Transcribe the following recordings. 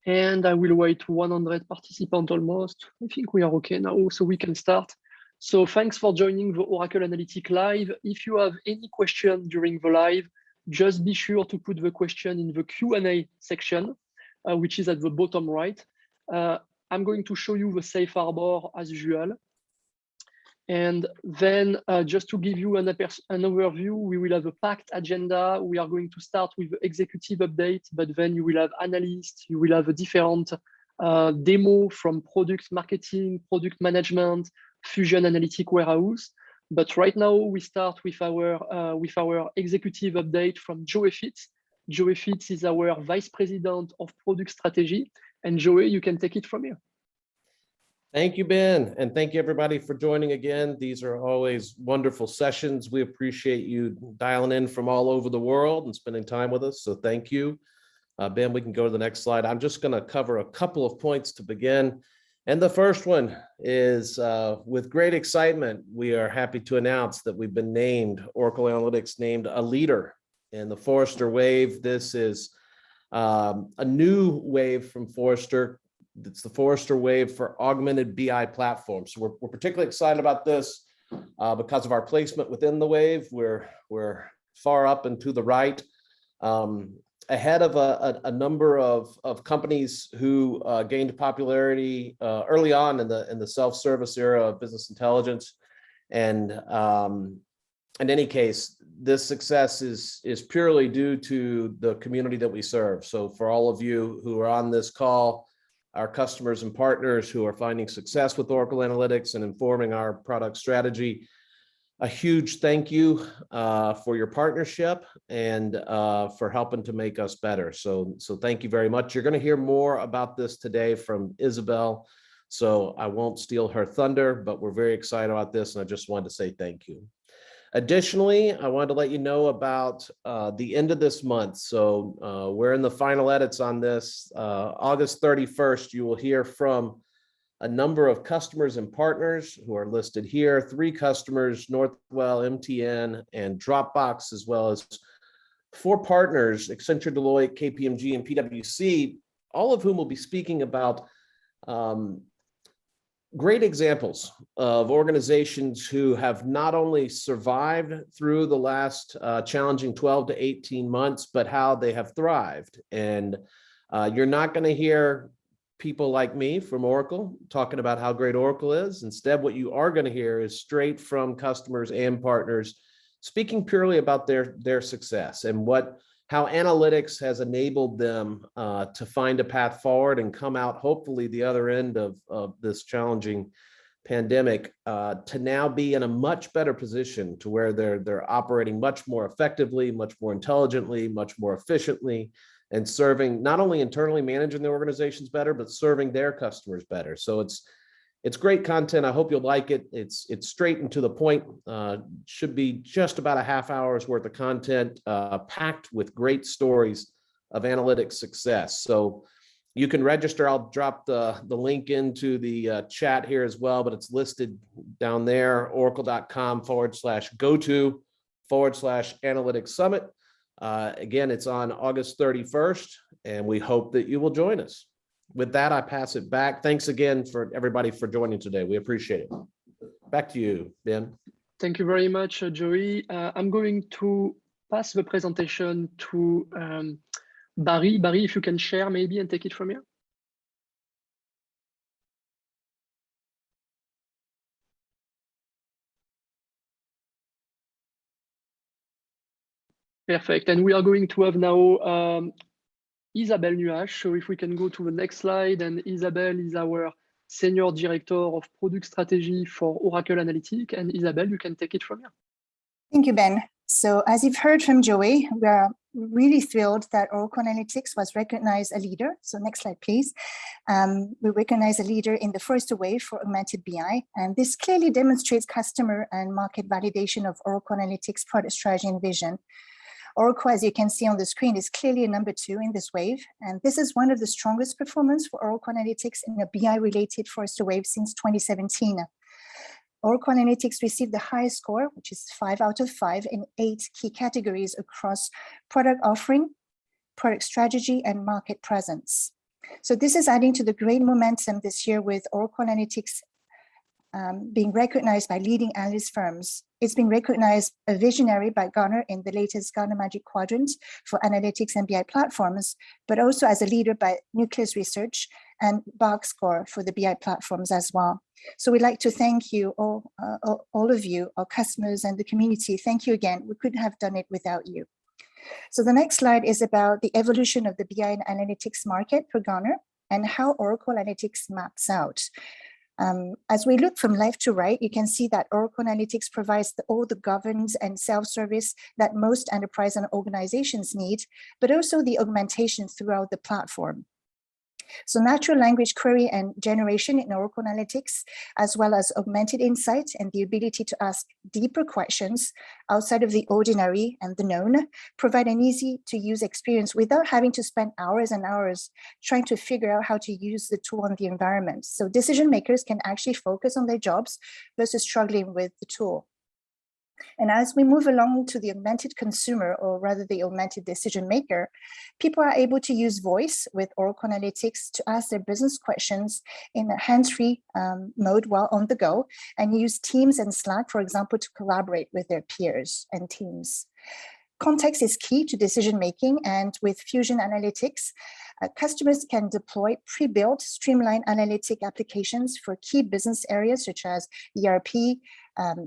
And I will wait 100 participants almost. I think we are okay now, so we can start. So thanks for joining the Oracle Analytics Live. If you have any question during the live, just be sure to put the question in the Q&A section, which is at the bottom right. I'm going to show you the safe harbor as usual. And then just to give you an overview, we will have a packed agenda. We are going to start with the executive update, but then you will have analysts, you will have a different demo from product marketing, product management, Fusion Analytics Warehouse. But right now we start with our executive update from Joey Fitz. Joey Fitz is our Vice President of Product Strategy. And Joey, you can take it from here. Thank you, Ben, and thank you everybody for joining again. These are always wonderful sessions. We appreciate you dialing in from all over the world and spending time with us, so thank you. Ben, we can go to the next slide. I'm just gonna cover a couple of points to begin. And the first one is, with great excitement, we are happy to announce that we've been named, Oracle Analytics named a leader in the Forrester Wave. This is a new wave from Forrester. It's the Forrester Wave for Augmented BI platforms. So we're particularly excited about this because of our placement within the wave. We're far up and to the right, ahead of a number of companies who gained popularity early on in the self-service era of business intelligence. And in any case, this success is purely due to the community that we serve. So for all of you who are on this call, our customers and partners who are finding success with Oracle Analytics and informing our product strategy, a huge thank you for your partnership and for helping to make us better. So thank you very much. You're going to hear more about this today from Isabel, so I won't steal her thunder, but we're very excited about this, and I just wanted to say thank you. Additionally, I wanted to let you know about the end of this month. So we're in the final edits on this. August 31st, you will hear from a number of customers and partners who are listed here. 3 customers, Northwell, MTN, and Dropbox, as well as 4 partners, Accenture, Deloitte, KPMG, and PwC, all of whom will be speaking about great examples of organizations who have not only survived through the last challenging 12 to 18 months, but how they have thrived. And you're not going to hear people like me from Oracle talking about how great Oracle is. Instead, what you are going to hear is straight from customers and partners speaking purely about their success and how analytics has enabled them to find a path forward and come out, hopefully, the other end of this challenging pandemic to now be in a much better position to where they're operating much more effectively, much more intelligently, much more efficiently, and serving, not only internally managing their organizations better, but serving their customers better. So it's great content. I hope you'll like it. It's straight and to the point. Should be just about a half hour's worth of content, packed with great stories of analytics success. So you can register. I'll drop the link into the chat here as well, but it's listed down there, oracle.com/go/analytics summit. Again, it's on August 31st, and we hope that you will join us. With that, I pass it back. Thanks again for everybody for joining today. We appreciate it. Back to you, Ben. Thank you very much, Joey. I'm going to pass the presentation to Barry. Barry, if you can share maybe and take it from here. Perfect. And we are going to have now Isabelle Nuache. So if we can go to the next slide, and Isabelle is our Senior Director of Product Strategy for Oracle Analytics. And Isabelle, you can take it from here. Thank you, Ben. So as you've heard from Joey, we are really thrilled that Oracle Analytics was recognized a leader. So next slide, please. We recognize a leader in the Forrester Wave for Augmented BI. And this clearly demonstrates customer and market validation of Oracle Analytics product strategy and vision. Oracle, as you can see on the screen, is clearly a number 2 in this wave. And this is one of the strongest performance for Oracle Analytics in a BI-related Forrester Wave since 2017. Oracle Analytics received the highest score, which is 5 out of 5 in 8 key categories across product offering, product strategy, and market presence. So this is adding to the great momentum this year with Oracle Analytics being recognized by leading analyst firms. It's been recognized a visionary by Gartner in the latest Gartner Magic Quadrant for analytics and BI platforms, but also as a leader by Nucleus Research and Box Score for the BI platforms as well. So we'd like to thank you, all of you, our customers and the community. Thank you again. We couldn't have done it without you. So the next slide is about the evolution of the BI and analytics market for Gartner and how Oracle Analytics maps out. As we look from left to right, you can see that Oracle Analytics provides all the governance and self-service that most enterprise and organizations need, but also the augmentation throughout the platform. So natural language query and generation in Oracle Analytics, as well as augmented insight and the ability to ask deeper questions outside of the ordinary and the known, provide an easy to use experience without having to spend hours and hours trying to figure out how to use the tool on the environment. So decision makers can actually focus on their jobs versus struggling with the tool. And as we move along to the augmented consumer, or rather the augmented decision maker, people are able to use voice with Oracle Analytics to ask their business questions in a hands-free mode while on the go, and use Teams and Slack, for example, to collaborate with their peers and teams. Context is key to decision-making, and with Fusion Analytics, customers can deploy pre-built, streamlined analytic applications for key business areas such as ERP,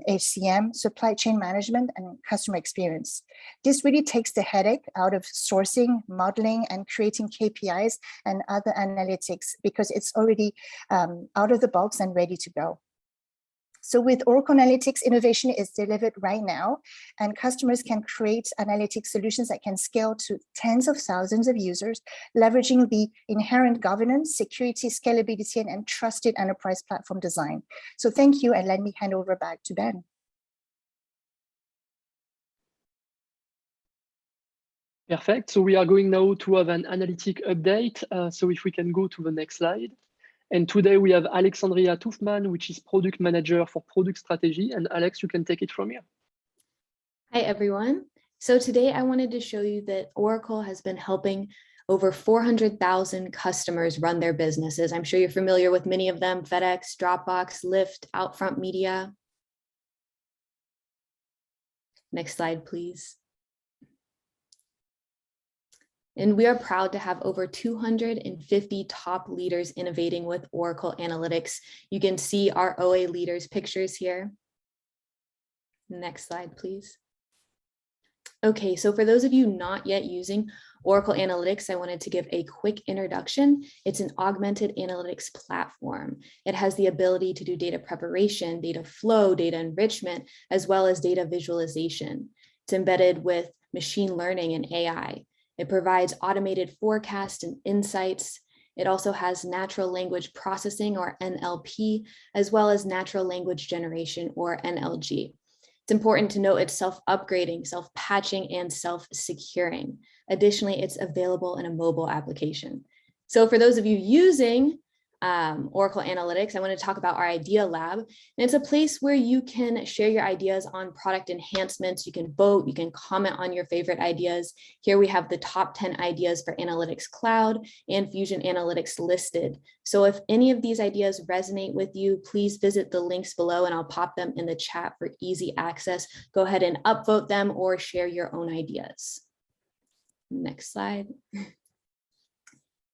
HCM, supply chain management, and customer experience. This really takes the headache out of sourcing, modeling, and creating KPIs and other analytics because it's already out of the box and ready to go. So with Oracle Analytics, innovation is delivered right now, and customers can create analytic solutions that can scale to tens of thousands of users, leveraging the inherent governance, security, scalability, and trusted enterprise platform design. So thank you, and let me hand over back to Ben. Perfect. So we are going now to have an analytic update. So if we can go to the next slide. And today we have Alexandria Tuffman, which is product manager for product strategy. And Alex, you can take it from here. Hi, everyone. So today I wanted to show you that Oracle has been helping over 400,000 customers run their businesses. I'm sure you're familiar with many of them: FedEx, Dropbox, Lyft, Outfront Media. Next slide, please. And we are proud to have over 250 top leaders innovating with Oracle Analytics. You can see our OA leaders' pictures here. Next slide, please. Okay, so for those of you not yet using Oracle Analytics, I wanted to give a quick introduction. It's an augmented analytics platform. It has the ability to do data preparation, data flow, data enrichment, as well as data visualization. It's embedded with machine learning and AI. It provides automated forecasts and insights. It also has natural language processing, or NLP, as well as natural language generation, or NLG. It's important to note it's self-upgrading, self-patching, and self-securing. Additionally, it's available in a mobile application. So for those of you using Oracle Analytics, I want to talk about our Idea Lab. And it's a place where you can share your ideas on product enhancements. You can vote, you can comment on your favorite ideas. Here we have the top 10 ideas for Analytics Cloud and Fusion Analytics listed. So if any of these ideas resonate with you, please visit the links below and I'll pop them in the chat for easy access. Go ahead and upvote them or share your own ideas. Next slide.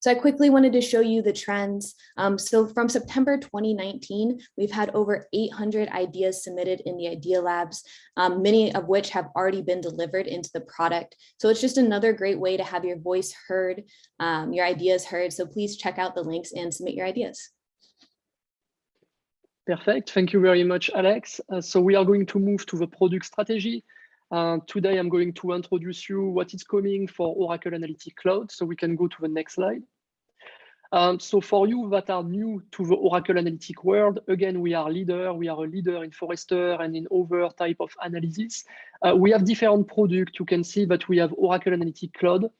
So I quickly wanted to show you the trends. So from September 2019, we've had over 800 ideas submitted in the Idea Labs, many of which have already been delivered into the product. So it's just another great way to have your voice heard, your ideas heard. So please check out the links and submit your ideas. Perfect. Thank you very much, Alex. So we are going to move to the product strategy. Today, I'm going to introduce you what is coming for Oracle Analytics Cloud, so we can go to the next slide. So for you that are new to the Oracle Analytics world, again, we are a leader in Forrester and in other type of analysis. We have different products. You can see that we have Oracle Analytics Cloud,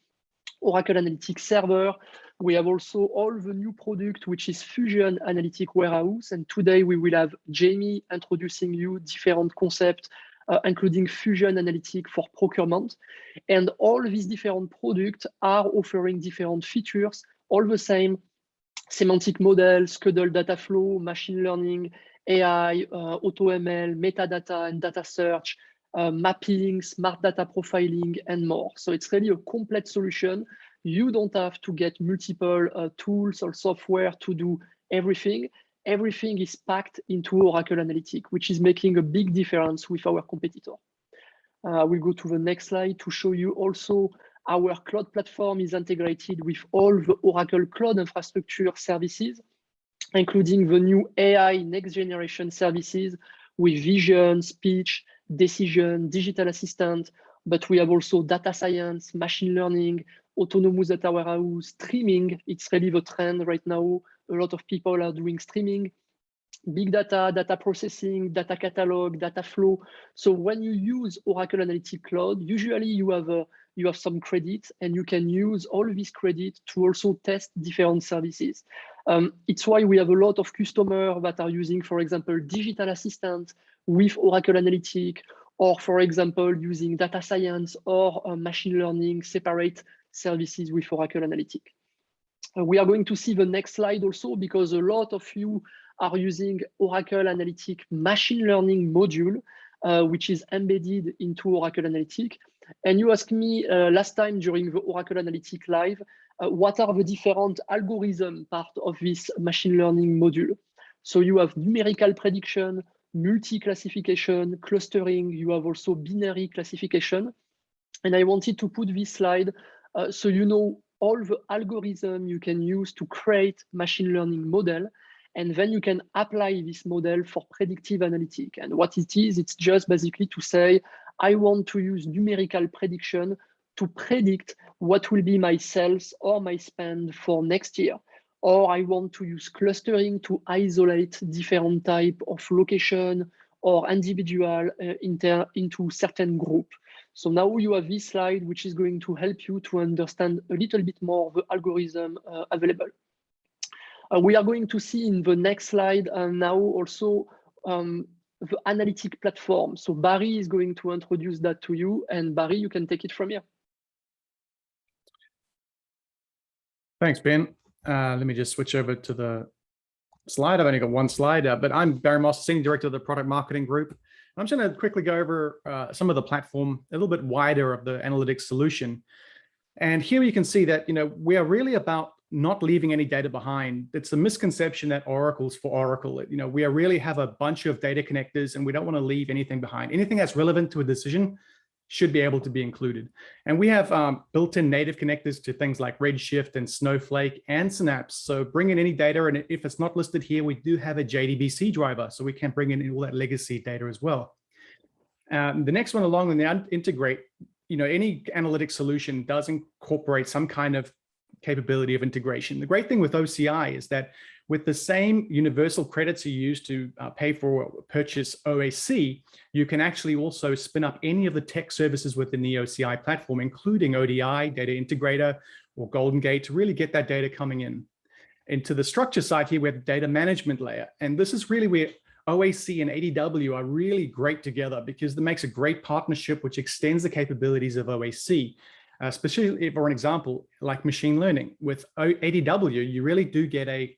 Oracle Analytics Server. We have also all the new product, which is Fusion Analytics Warehouse. And today we will have Jamie introducing you different concepts, including Fusion Analytics for procurement. And all these different products are offering different features all the same semantic models, scheduled data flow, machine learning, AI, AutoML, metadata and data search, mapping, smart data profiling, and more. So it's really a complete solution. You don't have to get multiple tools or software to do everything. Everything is packed into Oracle Analytics, which is making a big difference with our competitor. We'll go to the next slide to show you also our cloud platform is integrated with all the Oracle Cloud Infrastructure services, including the new AI next generation services with vision, speech, decision, digital assistant, but we have also data science, machine learning, autonomous data warehouse, streaming. It's really the trend right now. A lot of people are doing streaming, big data, data processing, data catalog, data flow. So when you use Oracle Analytics Cloud, usually you have some credit and you can use all of this credit to also test different services. It's why we have a lot of customers that are using, for example, digital assistant with Oracle Analytics, or for example, using data science or machine learning separate services with Oracle Analytics. We are going to see the next slide also because a lot of you are using Oracle Analytics machine learning module, which is embedded into Oracle Analytics. And you asked me last time during the Oracle Analytics Live, what are the different algorithm part of this machine learning module? So you have numerical prediction, multi-classification, clustering, you have also binary classification. And I wanted to put this slide so you know all the algorithm you can use to create machine learning model. And then you can apply this model for predictive analytics. And what it is, it's just basically to say, I want to use numerical prediction to predict what will be my sales or my spend for next year. Or I want to use clustering to isolate different type of location or individual into certain group. So now you have this slide, which is going to help you to understand a little bit more the algorithm available. We are going to see in the next slide now also the analytic platform. So Barry is going to introduce that to you, and Barry, you can take it from here. Thanks, Ben. Let me just switch over to the slide. I've only got one slide, but I'm Barry Moss, Senior Director of the Product Marketing Group. I'm just going to quickly go over some of the platform, a little bit wider of the analytics solution. And here you can see that, we are really about not leaving any data behind. It's a misconception that Oracle's for Oracle. We really have a bunch of data connectors and we don't want to leave anything behind. Anything that's relevant to a decision should be able to be included. And we have built-in native connectors to things like Redshift and Snowflake and Synapse. So bring in any data, and if it's not listed here, we do have a JDBC driver, so we can bring in all that legacy data as well. The next one along, when they integrate, any analytics solution does incorporate some kind of capability of integration. The great thing with OCI is that with the same universal credits you use to pay for purchase OAC, you can actually also spin up any of the tech services within the OCI platform, including ODI, Data Integrator, or Golden Gate, to really get that data coming in. And to the structure side here, we have the data management layer. And this is really where OAC and ADW are really great together because it makes a great partnership which extends the capabilities of OAC. Especially for an example, like machine learning. With ADW, you really do get a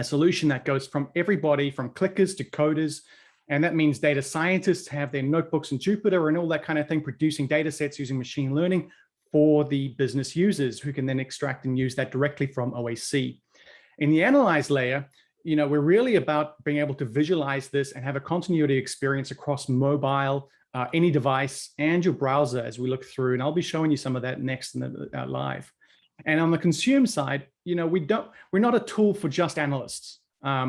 solution that goes from everybody, from clickers to coders. And that means data scientists have their notebooks in Jupyter and all that kind of thing, producing data sets using machine learning for the business users who can then extract and use that directly from OAC. In the analyze layer, we're really about being able to visualize this and have a continuity experience across mobile, any device and your browser as we look through. And I'll be showing you some of that next in the live. And on the consume side, we're not a tool for just analysts.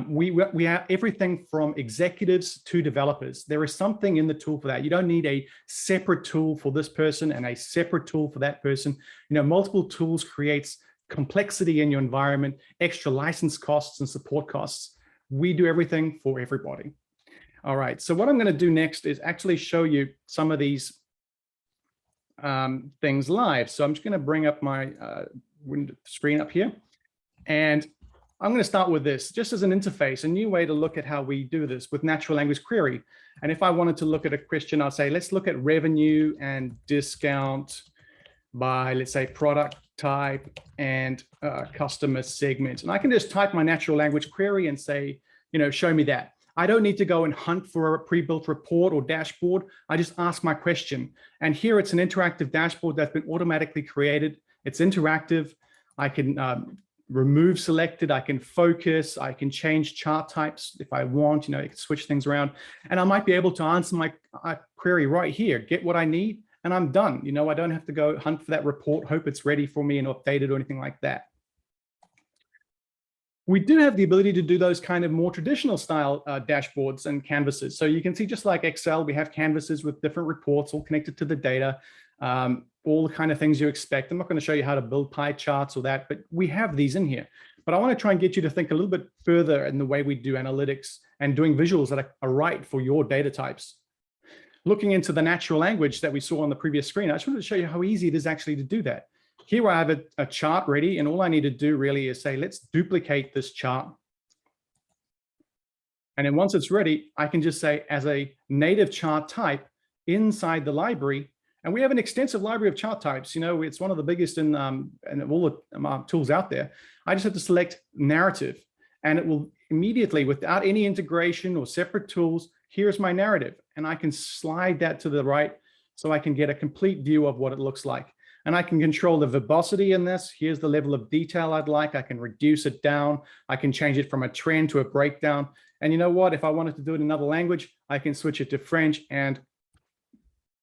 We have everything from executives to developers. There is something in the tool for that. You don't need a separate tool for this person and a separate tool for that person. Multiple tools creates complexity in your environment, extra license costs and support costs. We do everything for everybody. All right, so what I'm going to do next is actually show you some of these things live. So I'm just going to bring up my screen up here. And I'm going to start with this, just as an interface, a new way to look at how we do this with natural language query. And if I wanted to look at a question, I'll say, let's look at revenue and discount by, let's say, product type, and customer segment. And I can just type my natural language query and say, show me that. I don't need to go and hunt for a pre-built report or dashboard. I just ask my question. And here it's an interactive dashboard that's been automatically created. It's interactive. I can remove selected, I can focus, I can change chart types if I want, I can switch things around. And I might be able to answer my query right here, get what I need, and I'm done. I don't have to go hunt for that report, hope it's ready for me and updated or anything like that. We do have the ability to do those kind of more traditional style dashboards and canvases. So you can see, just like Excel, we have canvases with different reports all connected to the data, all the kind of things you expect. I'm not going to show you how to build pie charts or that, but we have these in here. But I want to try and get you to think a little bit further in the way we do analytics and doing visuals that are right for your data types. Looking into the natural language that we saw on the previous screen, I just wanted to show you how easy it is actually to do that. Here I have a chart ready, and all I need to do really is say, let's duplicate this chart. And then once it's ready, I can just say, as a native chart type inside the library, and we have an extensive library of chart types. It's one of the biggest in all the tools out there. I just have to select narrative, and it will immediately, without any integration or separate tools, here's my narrative. And I can slide that to the right so I can get a complete view of what it looks like. And I can control the verbosity in this. Here's the level of detail I'd like. I can reduce it down. I can change it from a trend to a breakdown. And you know what? If I wanted to do it in another language, I can switch it to French, and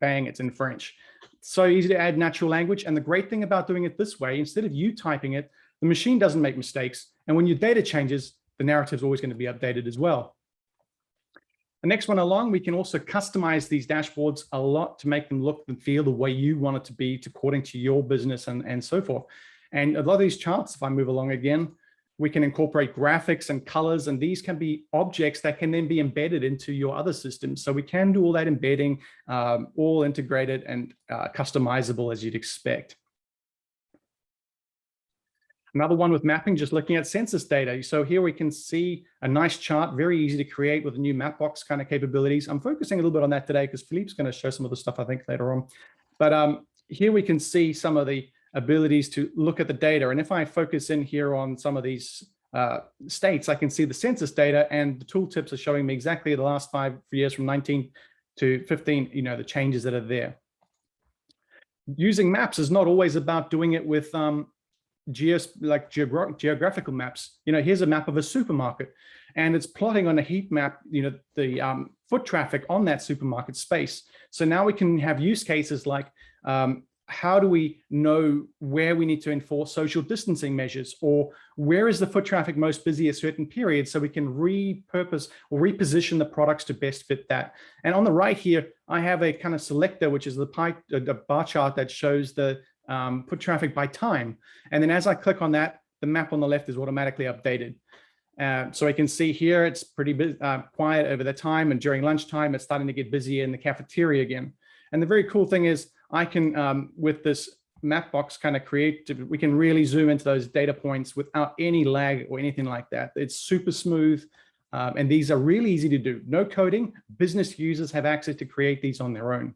bang, it's in French. So easy to add natural language. And the great thing about doing it this way, instead of you typing it, the machine doesn't make mistakes. And when your data changes, the narrative is always going to be updated as well. The next one along, we can also customize these dashboards a lot to make them look and feel the way you want it to be, according to your business and so forth. And a lot of these charts, if I move along again, we can incorporate graphics and colors, and these can be objects that can then be embedded into your other systems. So we can do all that embedding, all integrated and customizable as you'd expect. Another one with mapping, just looking at census data. So here we can see a nice chart, very easy to create with the new Mapbox kind of capabilities. I'm focusing a little bit on that today because Philippe's going to show some of the stuff, I think, later on. But here we can see some of the abilities to look at the data. And if I focus in here on some of these states, I can see the census data, and the tooltips are showing me exactly the last 5 years from 19 to 15, the changes that are there. Using maps is not always about doing it with geographical maps. Here's a map of a supermarket, and it's plotting on a heat map, the foot traffic on that supermarket space. So now we can have use cases like, how do we know where we need to enforce social distancing measures, or where is the foot traffic most busy at certain periods, so we can repurpose or reposition the products to best fit that. And on the right here, I have a kind of selector, which is the bar chart that shows the foot traffic by time. And then as I click on that, the map on the left is automatically updated. So I can see here, it's pretty quiet over the time, and during lunchtime, it's starting to get busy in the cafeteria again. And the very cool thing is I can, with this Mapbox kind of we can really zoom into those data points without any lag or anything like that. It's super smooth. And these are really easy to do. No coding. Business users have access to create these on their own.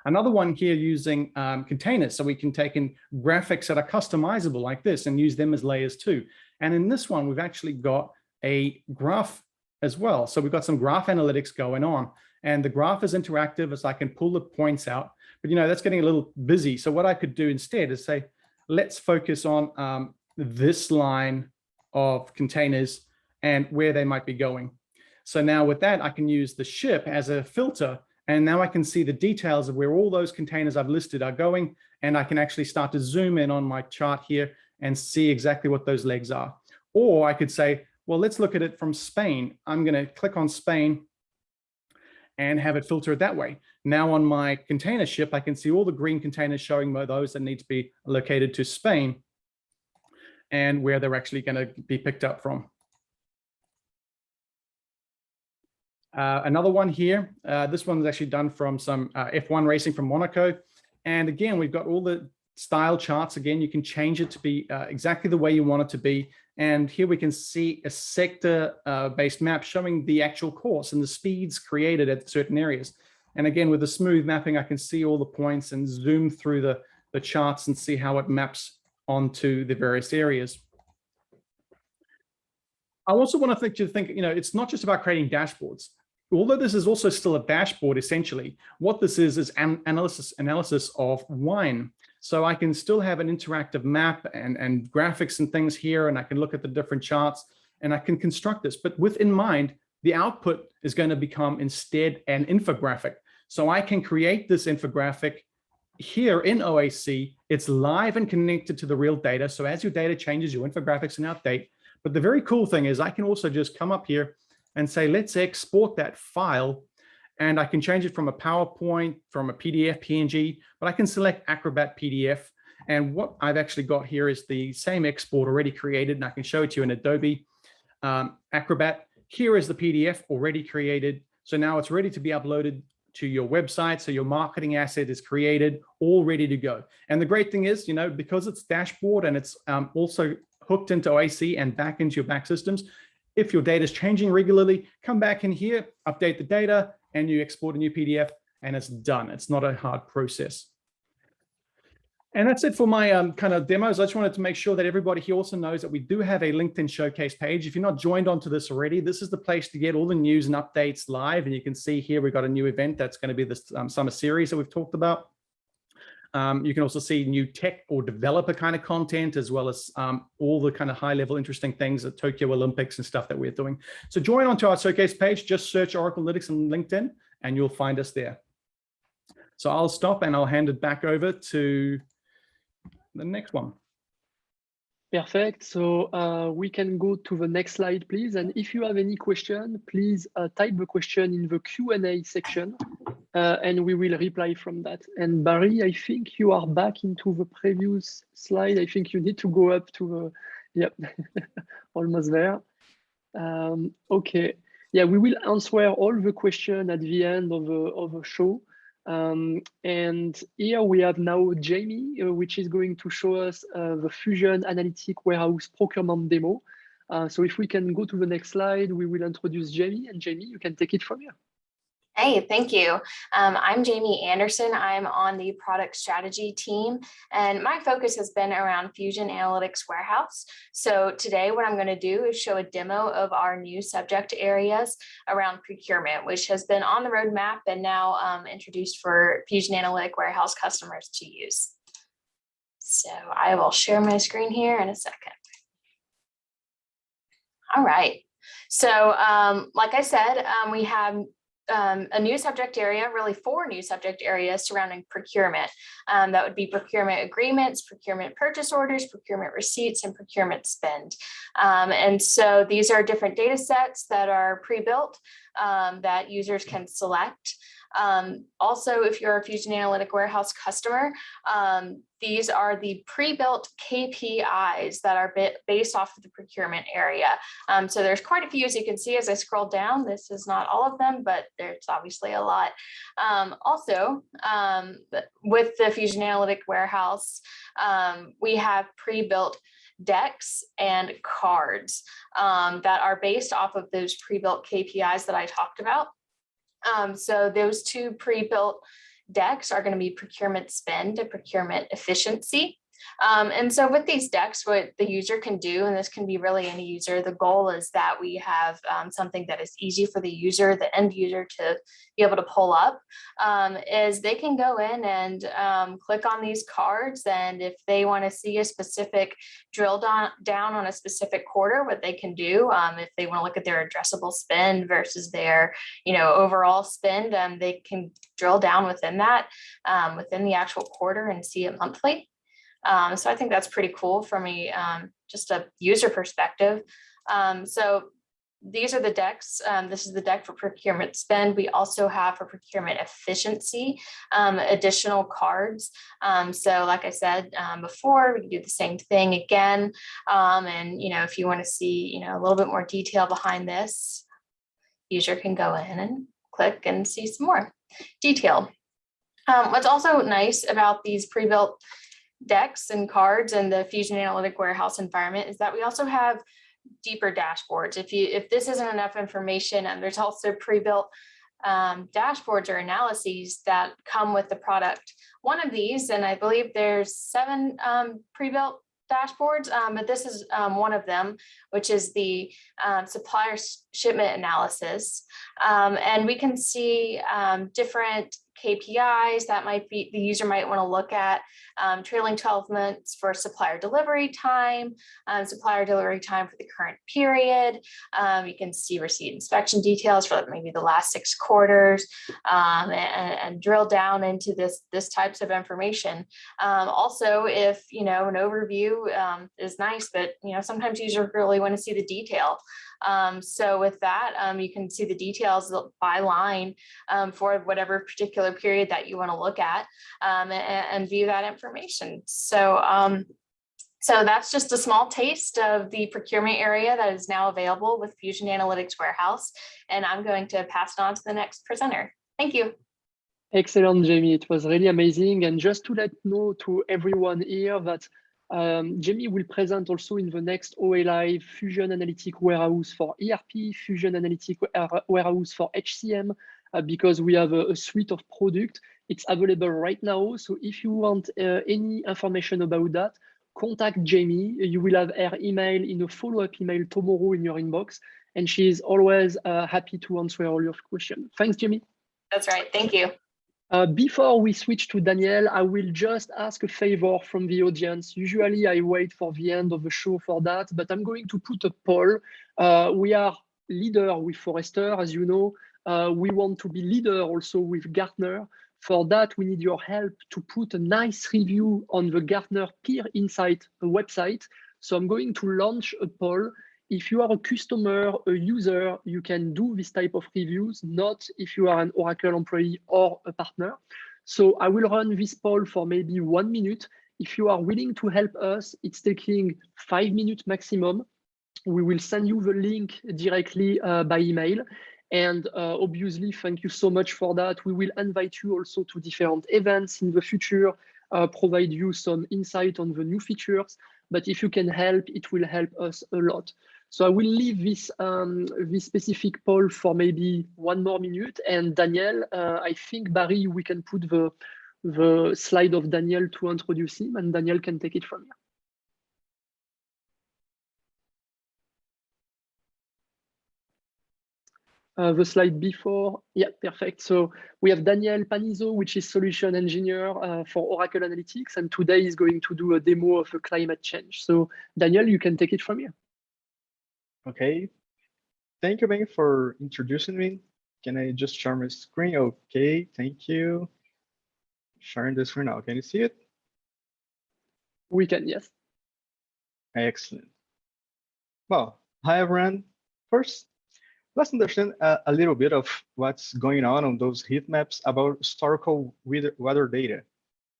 Another one here using containers. So we can take in graphics that are customizable like this and use them as layers too. And in this one, we've actually got a graph as well. So we've got some graph analytics going on, and the graph is interactive, as I can pull the points out, but that's getting a little busy. So what I could do instead is say, let's focus on this line of containers and where they might be going. So now with that, I can use the ship as a filter. And now I can see the details of where all those containers I've listed are going. And I can actually start to zoom in on my chart here and see exactly what those legs are. Or I could say, well, let's look at it from Spain. I'm going to click on Spain and have it filter it that way. Now on my container ship, I can see all the green containers showing those that need to be located to Spain and where they're actually going to be picked up from. Another one here, this one is actually done from some F1 racing from Monaco. And again, we've got all the style charts. Again, you can change it to be exactly the way you want it to be. And here we can see a sector-based map showing the actual course and the speeds created at certain areas. And again, with the smooth mapping, I can see all the points and zoom through the charts and see how it maps onto the various areas. I also want to think, it's not just about creating dashboards. Although this is also still a dashboard, essentially, what this is analysis of wine. So I can still have an interactive map and graphics and things here, and I can look at the different charts, and I can construct this. But with in mind, the output is going to become instead an infographic. So I can create this infographic here in OAC. It's live and connected to the real data. So as your data changes, your infographics can update. But the very cool thing is I can also just come up here and say, let's export that file. And I can change it from a PowerPoint, from a PDF, PNG, but I can select Acrobat PDF. And what I've actually got here is the same export already created, and I can show it to you in Adobe Acrobat. Here is the PDF already created. So now it's ready to be uploaded to your website. So your marketing asset is created, all ready to go. And the great thing is, because it's dashboard and it's also hooked into OAC and back into your back systems, if your data is changing regularly, come back in here, update the data, and you export a new PDF, and it's done. It's not a hard process. And that's it for my kind of demos. I just wanted to make sure that everybody here also knows that we do have a LinkedIn showcase page. If you're not joined onto this already, this is the place to get all the news and updates live. And you can see here, we've got a new event that's going to be this summer series that we've talked about. You can also see new tech or developer kind of content, as well as all the kind of high level interesting things at Tokyo Olympics and stuff that we're doing. So join onto our showcase page, just search Oracle Analytics on LinkedIn and you'll find us there. So I'll stop and I'll hand it back over to the next one. Perfect. So we can go to the next slide, please. And if you have any question, please type the question in the Q&A section, and we will reply from that. And Barry, I think you are back into the previous slide. I think you need to go up to the, yep, almost there. Okay. Yeah, we will answer all the questions at the end of the show. And here we have now Jamie, which is going to show us the Fusion Analytics Warehouse procurement demo. So if we can go to the next slide, we will introduce Jamie, and Jamie, you can take it from here. Hey, thank you. I'm Jamie Anderson. I'm on the product strategy team, and my focus has been around Fusion Analytics Warehouse. So today what I'm going to do is show a demo of our new subject areas around procurement, which has been on the roadmap and now introduced for Fusion Analytics Warehouse customers to use. So I will share my screen here in a second. All right. So like I said, we have a new subject area, really 4 new subject areas surrounding procurement. That would be procurement agreements, procurement purchase orders, procurement receipts, and procurement spend. And so these are different data sets that are pre-built that users can select. Also, if you're a Fusion Analytics Warehouse customer, these are the pre-built KPIs that are based off of the procurement area. So there's quite a few, as you can see as I scroll down. This is not all of them, but there's obviously a lot. Also, with the Fusion Analytics Warehouse, we have pre-built decks and cards that are based off of those pre-built KPIs that I talked about. So those 2 pre-built decks are going to be procurement spend and procurement efficiency. And so with these decks, what the user can do, and this can be really any user, the goal is that we have something that is easy for the user, the end user, to be able to pull up, is they can go in and click on these cards. And if they want to see a specific drill down on a specific quarter, what they can do, if they want to look at their addressable spend versus their, overall spend, they can drill down within that, within the actual quarter, and see it monthly. So I think that's pretty cool from just a user perspective. So these are the decks. This is the deck for procurement spend. We also have for procurement efficiency, additional cards. So like I said before, we can do the same thing again. And, if you want to see, a little bit more detail behind this, user can go in and click and see some more detail. What's also nice about these pre-built decks and cards and the Fusion Analytics Warehouse environment is that we also have deeper dashboards. If this isn't enough information, and there's also pre-built dashboards or analyses that come with the product. One of these, and I believe there's 7 pre-built dashboards, but this is one of them, which is the supplier shipment analysis. And we can see different KPIs that might be the user might want to look at, trailing 12 months for supplier delivery time for the current period. You can see receipt inspection details for maybe the last 6 quarters, and drill down into this types of information. Also, if an overview is nice, but sometimes users really want to see the detail. So with that, you can see the details by line for whatever particular period that you want to look at, and view that information. So that's just a small taste of the procurement area that is now available with Fusion Analytics Warehouse. And I'm going to pass it on to the next presenter. Thank you. Excellent, Jamie. It was really amazing. And just to let know to everyone here that Jamie will present also in the next OA Live Fusion Analytics Warehouse for ERP, Fusion Analytics Warehouse for HCM, because we have a suite of products. It's available right now. So if you want any information about that, contact Jamie. You will have her email in a follow-up email tomorrow in your inbox. And she is always happy to answer all your questions. Thanks, Jamie. That's right. Thank you. Before we switch to Daniel, I will just ask a favor from the audience. Usually I wait for the end of the show for that, but I'm going to put a poll. We are leader with Forrester, as you know. We want to be leader also with Gartner. For that, we need your help to put a nice review on the Gartner Peer Insight website. So I'm going to launch a poll. If you are a customer, a user, you can do this type of reviews, not if you are an Oracle employee or a partner. So I will run this poll for maybe 1 minute. If you are willing to help us, it's taking 5 minutes maximum. We will send you the link directly by email. And obviously, thank you so much for that. We will invite you also to different events in the future, provide you some insight on the new features. But if you can help, it will help us a lot. So I will leave this specific poll for maybe 1 more minute. And Daniel, I think, Barry, we can put the slide of Daniel to introduce him, and Daniel can take it from here. The slide before, yeah, perfect. So we have Daniel Panizo, which is solution engineer for Oracle Analytics, and today he's going to do a demo of a climate change. So Daniel, you can take it from here. Okay, thank you, Ben, for introducing me. Can I just share my screen? Okay, thank you. Sharing the screen now. Can you see it? We can, yes. Excellent. Well, hi, everyone. First, let's understand a little bit of what's going on those heat maps about historical weather data.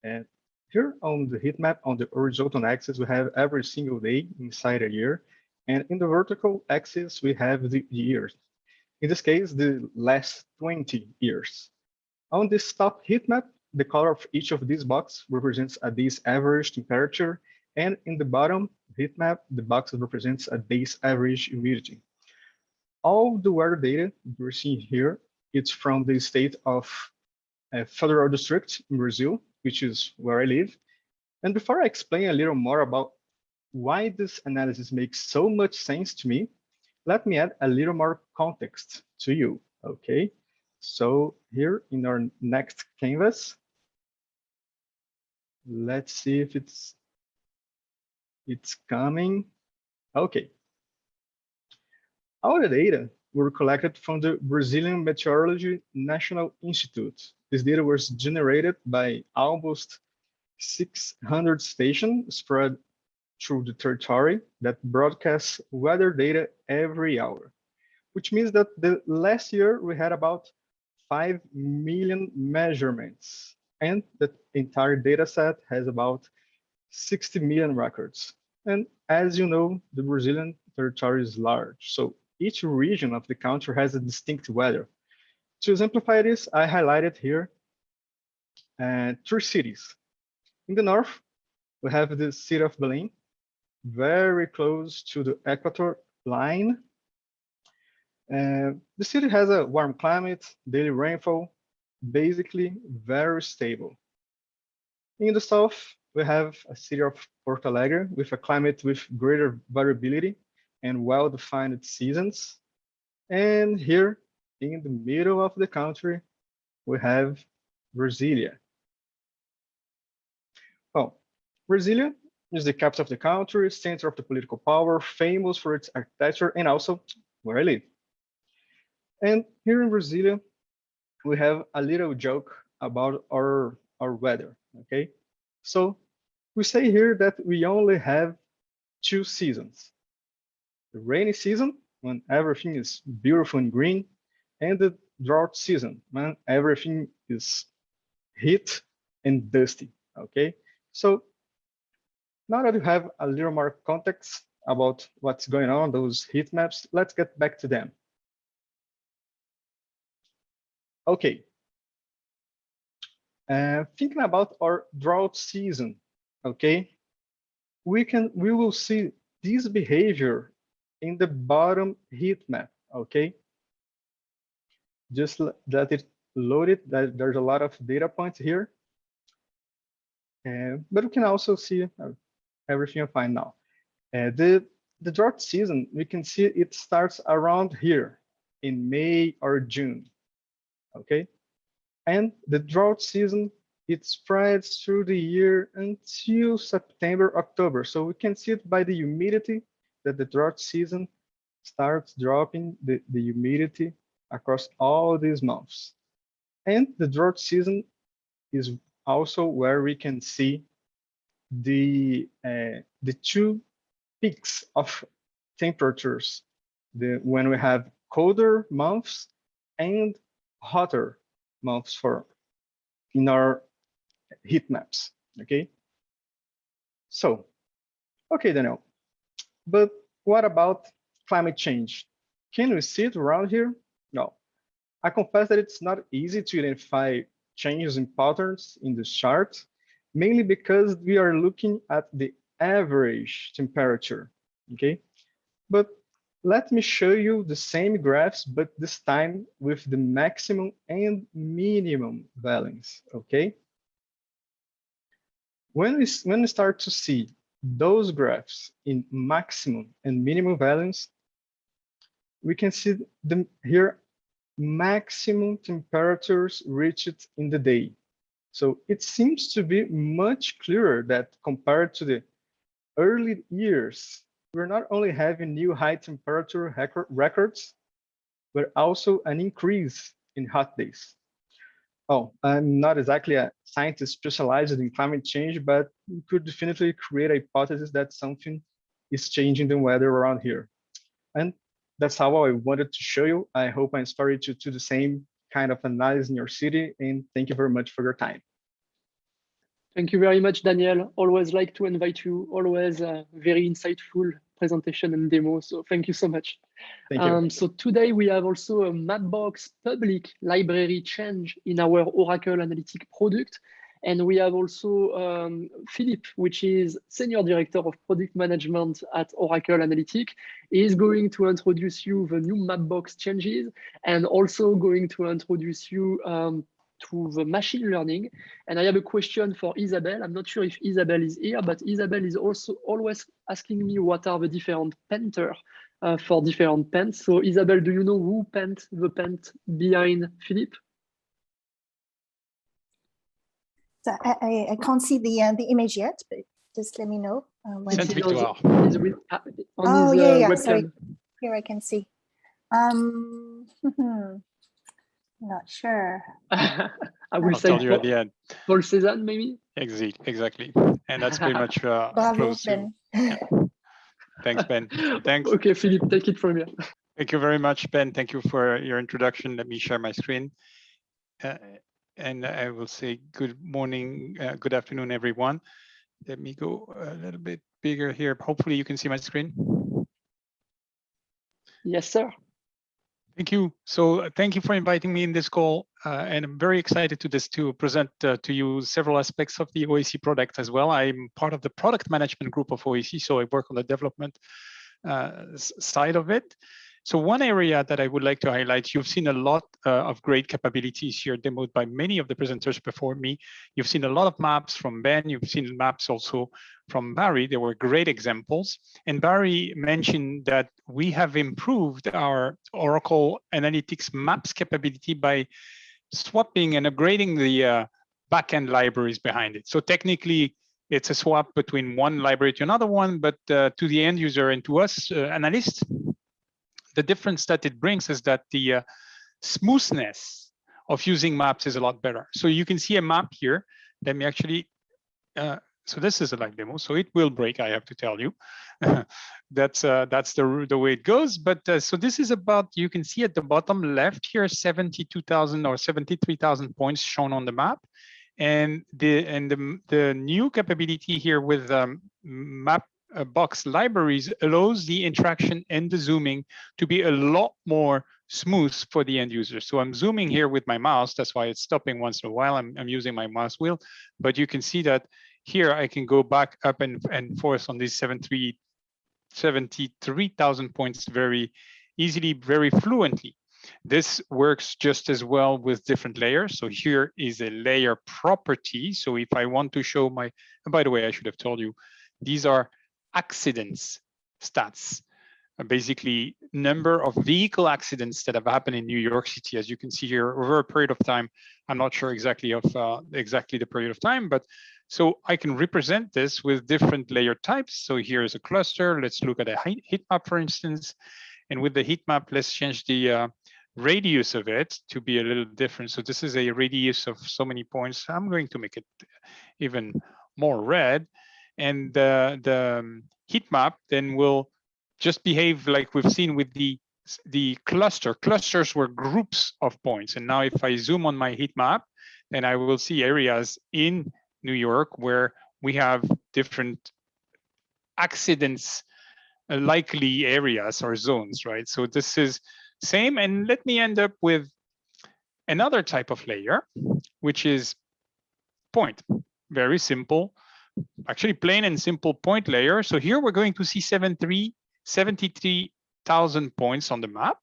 And here on the heat map, on the horizontal axis, we have every single day inside a year. And in the vertical axis, we have the years. In this case, the last 20 years. On this top heat map, the color of each of these boxes represents a day's average temperature. And in the bottom heat map, the box represents a day's average humidity. All the weather data we're seeing here, it's from the state of Federal District in Brazil, which is where I live. And before I explain a little more about why this analysis makes so much sense to me, let me add a little more context to you, okay? So here in our next canvas, let's see if it's coming. Okay. All the data were collected from the Brazilian Meteorology National Institute. This data was generated by almost 600 stations spread through the territory that broadcasts weather data every hour, which means that the last year we had about 5 million measurements, and the entire data set has about 60 million records. And as you know, the Brazilian territory is large, so each region of the country has a distinct weather. To exemplify this, I highlighted here 3 cities. In the north, we have the city of Belém, very close to the equator line. The city has a warm climate, daily rainfall, basically very stable. In the south, we have a city of Porto Alegre with a climate with greater variability and well-defined seasons. And here in the middle of the country, we have Brasilia. Well, Brasilia is the capital of the country, center of the political power, famous for its architecture, and also where I live. And here in Brasilia, we have a little joke about our weather, okay? So we say here that we only have 2 seasons. The rainy season, when everything is beautiful and green, and the drought season, when everything is heat and dusty, okay? So now that you have a little more context about what's going on, those heat maps, let's get back to them. Okay. Thinking about our drought season, okay, we will see this behavior in the bottom heat map, okay? Just let it load it. There's a lot of data points here, but we can also see everything fine now. The drought season, we can see it starts around here in May or June, okay? And the drought season, it spreads through the year until September, October. So we can see it by the humidity that the drought season starts dropping the humidity across all these months. And the drought season is also where we can see the 2 peaks of temperatures, when we have colder months and hotter months in our heat maps, okay? So, okay, Daniel, but what about climate change? Can we see it around here? No. I confess that it's not easy to identify changes in patterns in this chart, mainly because we are looking at the average temperature, okay? But let me show you the same graphs, but this time with the maximum and minimum values, okay? When we start to see those graphs in maximum and minimum values, we can see them here, maximum temperatures reached in the day. So it seems to be much clearer that compared to the early years, we're not only having new high temperature records, but also an increase in hot days. Oh, I'm not exactly a scientist specialized in climate change, but we could definitely create a hypothesis that something is changing the weather around here. And that's how I wanted to show you. I hope I inspired you to do the same kind of analysis in your city. And thank you very much for your time. Thank you very much, Daniel. Always like to invite you. Always very insightful presentation and demo. So thank you so much. Thank you. So today we have also a Mapbox public library change in our Oracle Analytics product. And we have also Philippe, which is Senior Director of Product Management at Oracle Analytics. He is going to introduce you the new Mapbox changes and also going to introduce you to the machine learning. And I have a question for Isabel. I'm not sure if Isabel is here, but Isabel is also always asking me what are the different painters for different pens. So Isabel, do you know who paint the pen behind Philippe? So I can't see the image yet, but just let me know. When yeah, yeah. Sorry. Here I can see. Not sure. I'll tell you at the end. Paul Cézanne, maybe? Exactly. And that's pretty much Bravo, close Ben. to. Yeah. Thanks, Ben. Thanks. Okay, Philippe, take it from here. Thank you very much, Ben. Thank you for your introduction. Let me share my screen. And I will say good morning, good afternoon, everyone. Let me go a little bit bigger here. Hopefully you can see my screen. Yes, sir. Thank you. So thank you for inviting me in this call. And I'm very excited to present to you several aspects of the OAC product as well. I'm part of the product management group of OAC, so I work on the development side of it. So one area that I would like to highlight, you've seen a lot of great capabilities here demoed by many of the presenters before me. You've seen a lot of maps from Ben. You've seen maps also from Barry. There were great examples. And Barry mentioned that we have improved our Oracle Analytics Maps capability by swapping and upgrading the backend libraries behind it. So technically, it's a swap between one library to another one, but to the end user and to us analysts, the difference that it brings is that the smoothness of using maps is a lot better. So you can see a map here. Let me actually, so this is a live demo, so it will break, I have to tell you. That's the way it goes. But so this is about, you can see at the bottom left here, 72,000 or 73,000 points shown on the map. And the new capability here with Mapbox libraries allows the interaction and the zooming to be a lot more smooth for the end user. So I'm zooming here with my mouse. That's why it's stopping once in a while. I'm using my mouse wheel, but you can see that here I can go back up and forth on these 73,000 points very easily, very fluently. This works just as well with different layers. So here is a layer property. So if I want to show my, by the way, I should have told you, these are accidents stats, basically number of vehicle accidents that have happened in New York City. As you can see here over a period of time, I'm not sure exactly of exactly the period of time, but so I can represent this with different layer types. So here's a cluster. Let's look at a heat map, for instance. And with the heat map, let's change the radius of it to be a little different. So this is a radius of so many points. I'm going to make it even more red. And the heat map then will just behave like we've seen with the cluster. Clusters were groups of points. And now if I zoom on my heat map, then I will see areas in New York where we have different accidents likely areas or zones, right? So this is same. And let me end up with another type of layer, which is point. Very simple, actually plain and simple point layer. So here we're going to see 73,000 points on the map.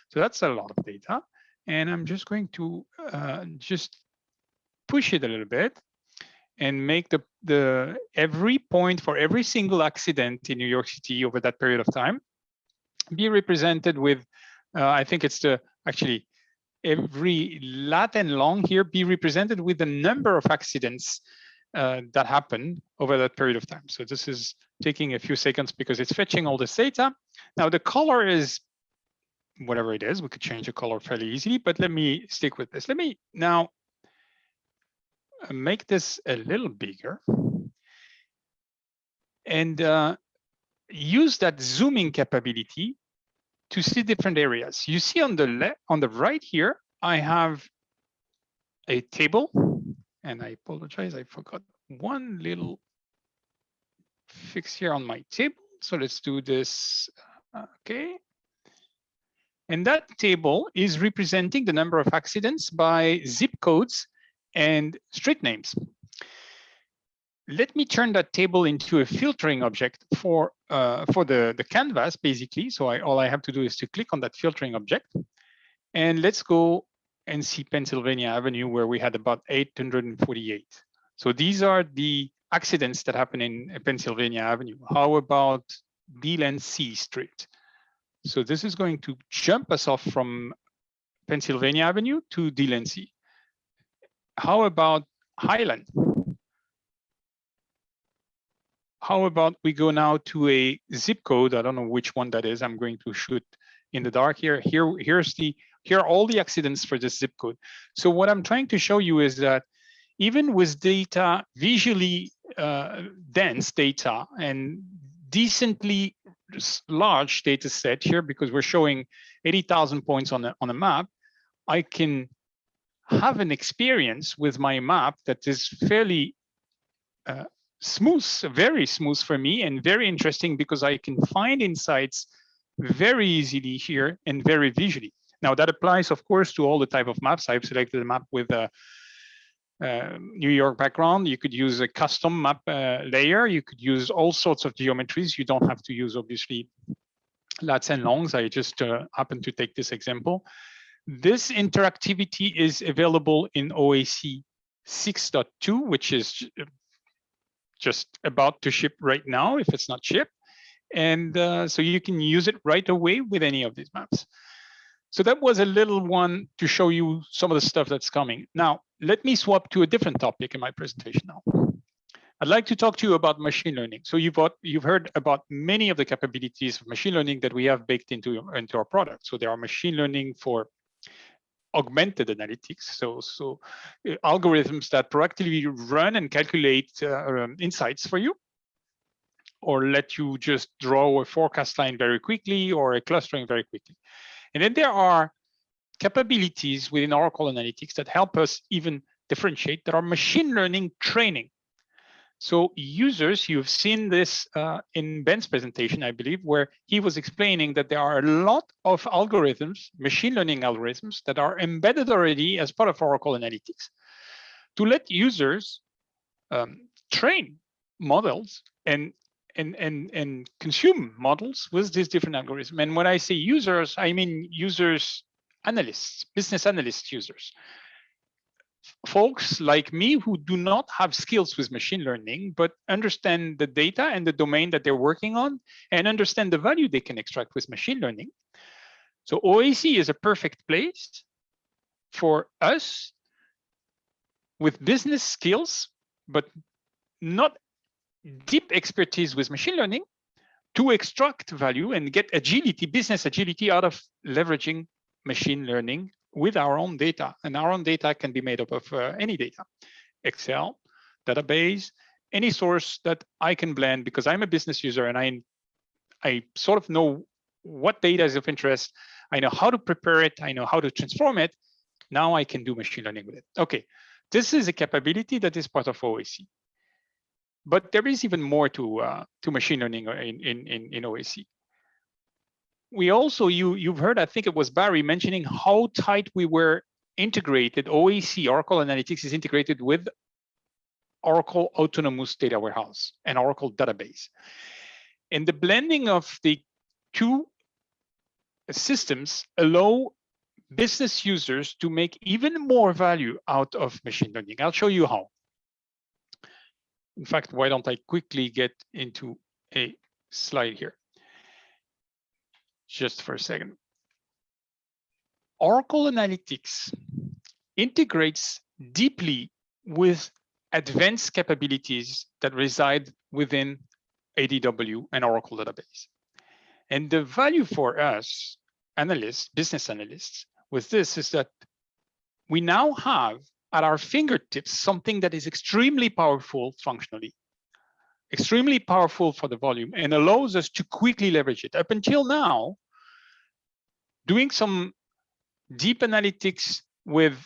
So that's a lot of data. And I'm just going to just push it a little bit and make the every point for every single accident in New York City over that period of time be represented with, I think it's actually every lat and long here be represented with the number of accidents that happened over that period of time. So this is taking a few seconds because it's fetching all this data. Now the color is whatever it is. We could change the color fairly easily, but let me stick with this. Let me now make this a little bigger and use that zooming capability to see different areas. You see on the left, on the right here, I have a table, and I apologize, I forgot one little fix here on my table. So let's do this, okay. And that table is representing the number of accidents by zip codes and street names. Let me turn that table into a filtering object for the canvas, basically. So all I have to do is to click on that filtering object. And let's go and see Pennsylvania Avenue, where we had about 848. So these are the accidents that happen in Pennsylvania Avenue. How about Delancey Street? So this is going to jump us off from Pennsylvania Avenue to Delancey. How about Highland? How about we go now to a zip code? I don't know which one that is. I'm going to shoot in the dark here. Here are all the accidents for this zip code. So what I'm trying to show you is that even with data, visually dense data and decently large data set here, because we're showing 80,000 points on a map, I can have an experience with my map that is fairly smooth, very smooth for me, and very interesting because I can find insights very easily here and very visually. Now that applies, of course, to all the type of maps. I've selected a map with a New York background. You could use a custom map layer. You could use all sorts of geometries. You don't have to use, obviously, lats and longs. I just happen to take this example. This interactivity is available in OAC 6.2, which is just about to ship right now if it's not shipped. And so you can use it right away with any of these maps. So that was a little one to show you some of the stuff that's coming. Now, let me swap to a different topic in my presentation now. I'd like to talk to you about machine learning. So you've heard about many of the capabilities of machine learning that we have baked into our product. So there are machine learning for augmented analytics, so algorithms that proactively run and calculate insights for you, or let you just draw a forecast line very quickly or a clustering very quickly. And then there are capabilities within Oracle Analytics that help us even differentiate, that are machine learning training. So users, you've seen this in Ben's presentation, I believe, where he was explaining that there are a lot of algorithms, machine learning algorithms, that are embedded already as part of Oracle Analytics to let users train models and consume models with these different algorithms. And when I say users, I mean users, analysts, business analyst users. Folks like me who do not have skills with machine learning, but understand the data and the domain that they're working on and understand the value they can extract with machine learning. So OAC is a perfect place for us with business skills, but not deep expertise with machine learning, to extract value and get agility, business agility, out of leveraging machine learning with our own data. And our own data can be made up of any data, Excel, database, any source that I can blend, because I'm a business user and I sort of know what data is of interest. I know how to prepare it. I know how to transform it. Now I can do machine learning with it. Okay, this is a capability that is part of OAC. But there is even more to machine learning in OAC. We also, you've heard, I think it was Barry mentioning how tight we were integrated. OAC, Oracle Analytics, is integrated with Oracle Autonomous Data Warehouse and Oracle Database. And the blending of the two systems allow business users to make even more value out of machine learning. I'll show you how. In fact, why don't I quickly get into a slide here? Just for a second. Oracle Analytics integrates deeply with advanced capabilities that reside within ADW and Oracle Database. And the value for us, analysts, business analysts, with this is that we now have at our fingertips something that is extremely powerful functionally, extremely powerful for the volume, and allows us to quickly leverage it. Up until now, doing some deep analytics with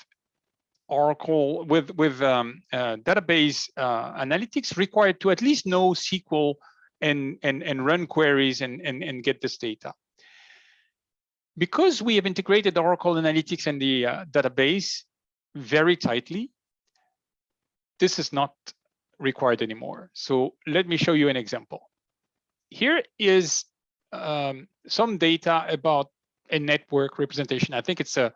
Oracle, with database analytics required to at least know SQL and run queries and get this data. Because we have integrated Oracle Analytics and the database very tightly, this is not required anymore. So let me show you an example. Here is some data about a network representation. I think it's a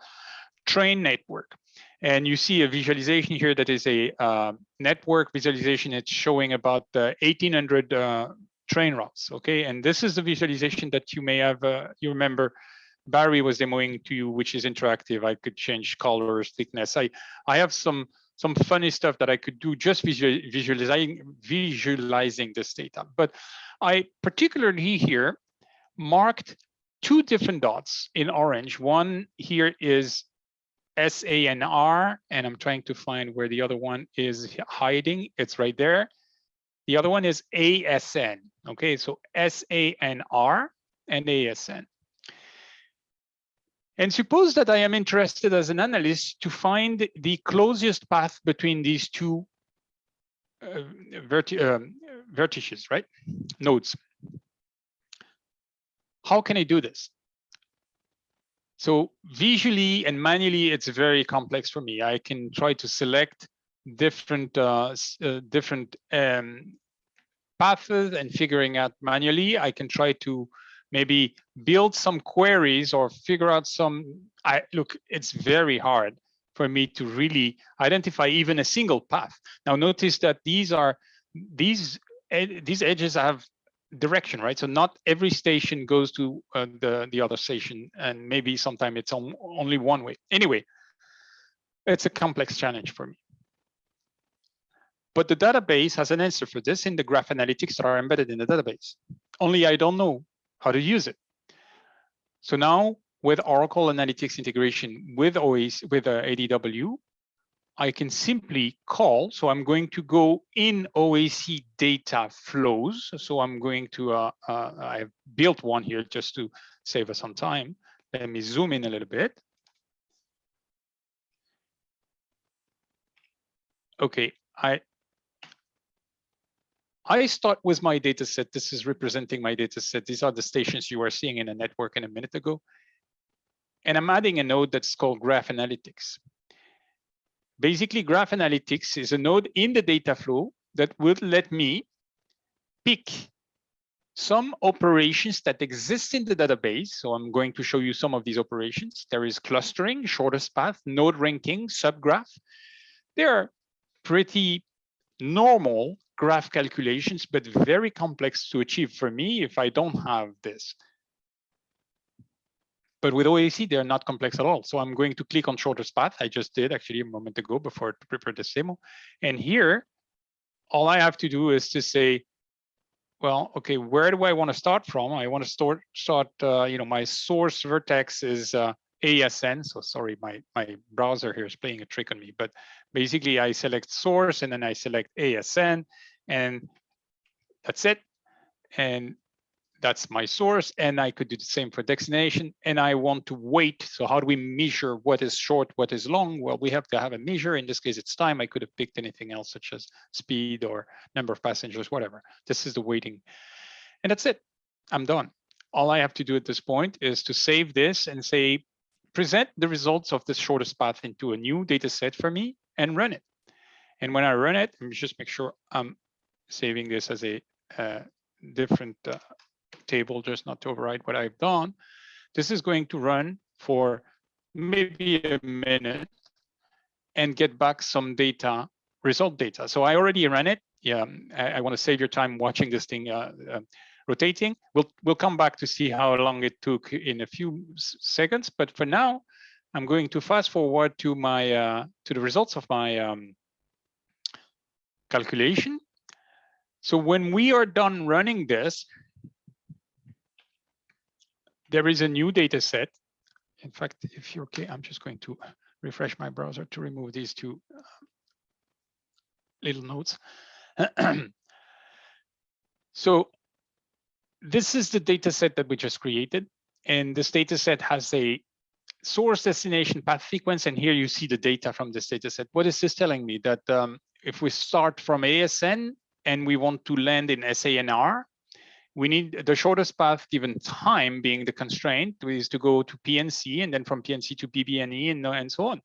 train network. And you see a visualization here that is a network visualization. It's showing about 1,800 train routes, okay? And this is the visualization that you may have, you remember Barry was demoing to you, which is interactive. I could change colors, thickness. I have some funny stuff that I could do just visualizing this data. But I particularly here marked two different dots in orange. One here is SANR, and I'm trying to find where the other one is hiding. It's right there. The other one is ASN. Okay, so SANR and ASN. And suppose that I am interested as an analyst to find the closest path between these two vertices, right? Nodes. How can I do this? So visually and manually, it's very complex for me. I can try to select different paths and figuring out manually. I can try to maybe build some queries or figure out some, look, it's very hard for me to really identify even a single path. Now notice that these edges have direction, right? So not every station goes to the other station, and maybe sometimes it's only one way. Anyway, it's a complex challenge for me. But the database has an answer for this in the graph analytics that are embedded in the database. Only I don't know how to use it. So now with Oracle Analytics integration with ADW, I can simply call. So I'm going to go in OAC data flows. So I'm going to, I've built one here just to save us some time. Let me zoom in a little bit. Okay, I start with my data set. This is representing my data set. These are the stations you were seeing in a network a minute ago. And I'm adding a node that's called Graph Analytics. Basically, Graph Analytics is a node in the data flow that will let me pick some operations that exist in the database. So I'm going to show you some of these operations. There is clustering, shortest path, node ranking, subgraph. They are pretty normal graph calculations, but very complex to achieve for me if I don't have this. But with OAC, they're not complex at all. So I'm going to click on shortest path. I just did actually a moment ago before to prepare this demo. And here, all I have to do is to say, well, okay, where do I want to start from? I want to start, my source vertex is ASN. So sorry, my browser here is playing a trick on me, but basically I select source and then I select ASN and that's it. And that's my source. And I could do the same for destination. And I want to weight. So how do we measure what is short, what is long? Well, we have to have a measure. In this case, it's time. I could have picked anything else, such as speed or number of passengers, whatever. This is the weighting. And that's it. I'm done. All I have to do at this point is to save this and say, present the results of the shortest path into a new data set for me and run it. And when I run it, let me just make sure I'm saving this as a different table, just not to override what I've done. This is going to run for maybe a minute and get back some data, result data. So I already ran it. Yeah, I want to save your time watching this thing rotating. We'll come back to see how long it took in a few seconds. But for now, I'm going to fast forward to my to the results of my calculation. So when we are done running this, there is a new data set. In fact, if you're okay, I'm just going to refresh my browser to remove these two little notes. So this is the data set that we just created. And this data set has a source, destination, path sequence. And here you see the data from this data set. What is this telling me? That if we start from ASN and we want to land in SANR, we need the shortest path given time being the constraint is to go to PNC and then from PNC to PBNE and so on.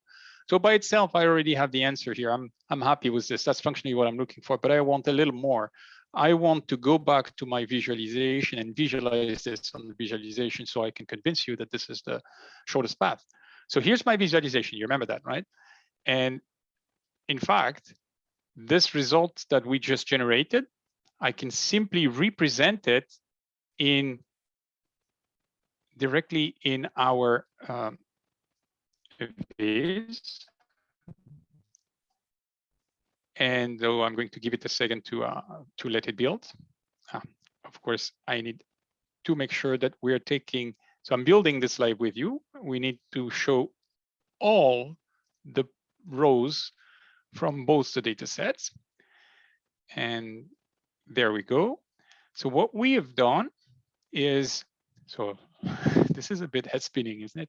So by itself, I already have the answer here. I'm happy with this. That's functionally what I'm looking for, but I want a little more. I want to go back to my visualization and visualize this on the visualization so I can convince you that this is the shortest path. So here's my visualization. You remember that, right? And in fact, this result that we just generated, I can simply represent it directly in our viz. And though I'm going to give it a second to let it build. Of course, I need to make sure that we're taking, so I'm building this live with you. We need to show all the rows from both the data sets. And there we go. So what we have done is, so this is a bit head spinning, isn't it?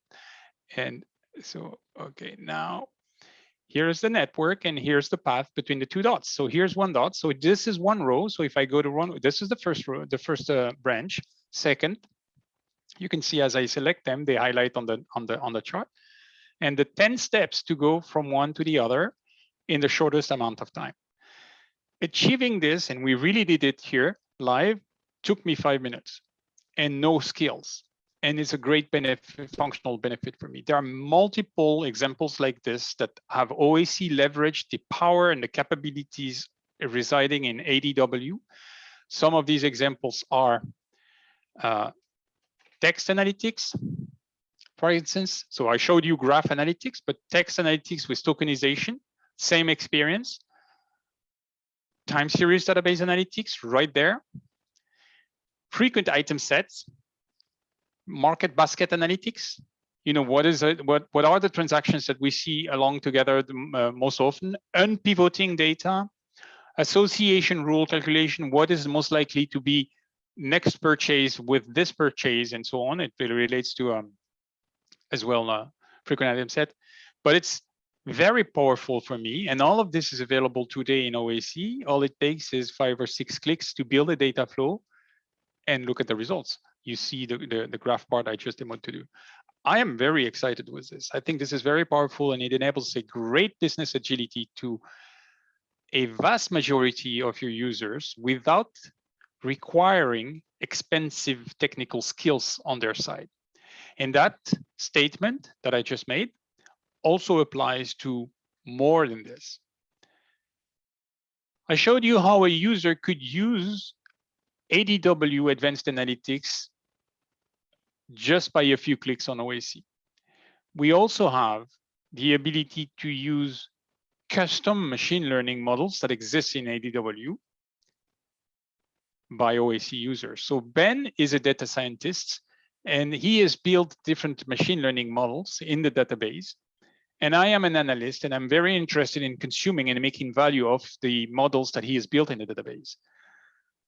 And so, okay, now here's the network and here's the path between the two dots. So here's one dot. So this is one row. So if I go to one, this is the first row, the first branch. Second, you can see as I select them, they highlight on the chart. And the 10 steps to go from one to the other in the shortest amount of time. Achieving this, and we really did it here live, took me 5 minutes. and no skills. And it's a great benefit, functional benefit for me. There are multiple examples like this that have OAC leveraged the power and the capabilities residing in ADW. Some of these examples are text analytics, for instance. So I showed you graph analytics, but text analytics with tokenization, same experience. Time series database analytics right there. Frequent item sets, market basket analytics. You know, what are the transactions that we see along together most often? Unpivoting data, association rule calculation, what is most likely to be next purchase with this purchase, and so on. It really relates to as well frequent item set, but it's very powerful for me. And all of this is available today in OAC. All it takes is 5 or 6 clicks to build a data flow and look at the results. You see the graph part I just demoed to do. I am very excited with this. I think this is very powerful, and it enables a great business agility to a vast majority of your users without requiring expensive technical skills on their side. And that statement that I just made also applies to more than this. I showed you how a user could use ADW Advanced Analytics just by a few clicks on OAC. We also have the ability to use custom machine learning models that exist in ADW by OAC users. So Ben is a data scientist, and he has built different machine learning models in the database. And I am an analyst, and I'm very interested in consuming and making value of the models that he has built in the database.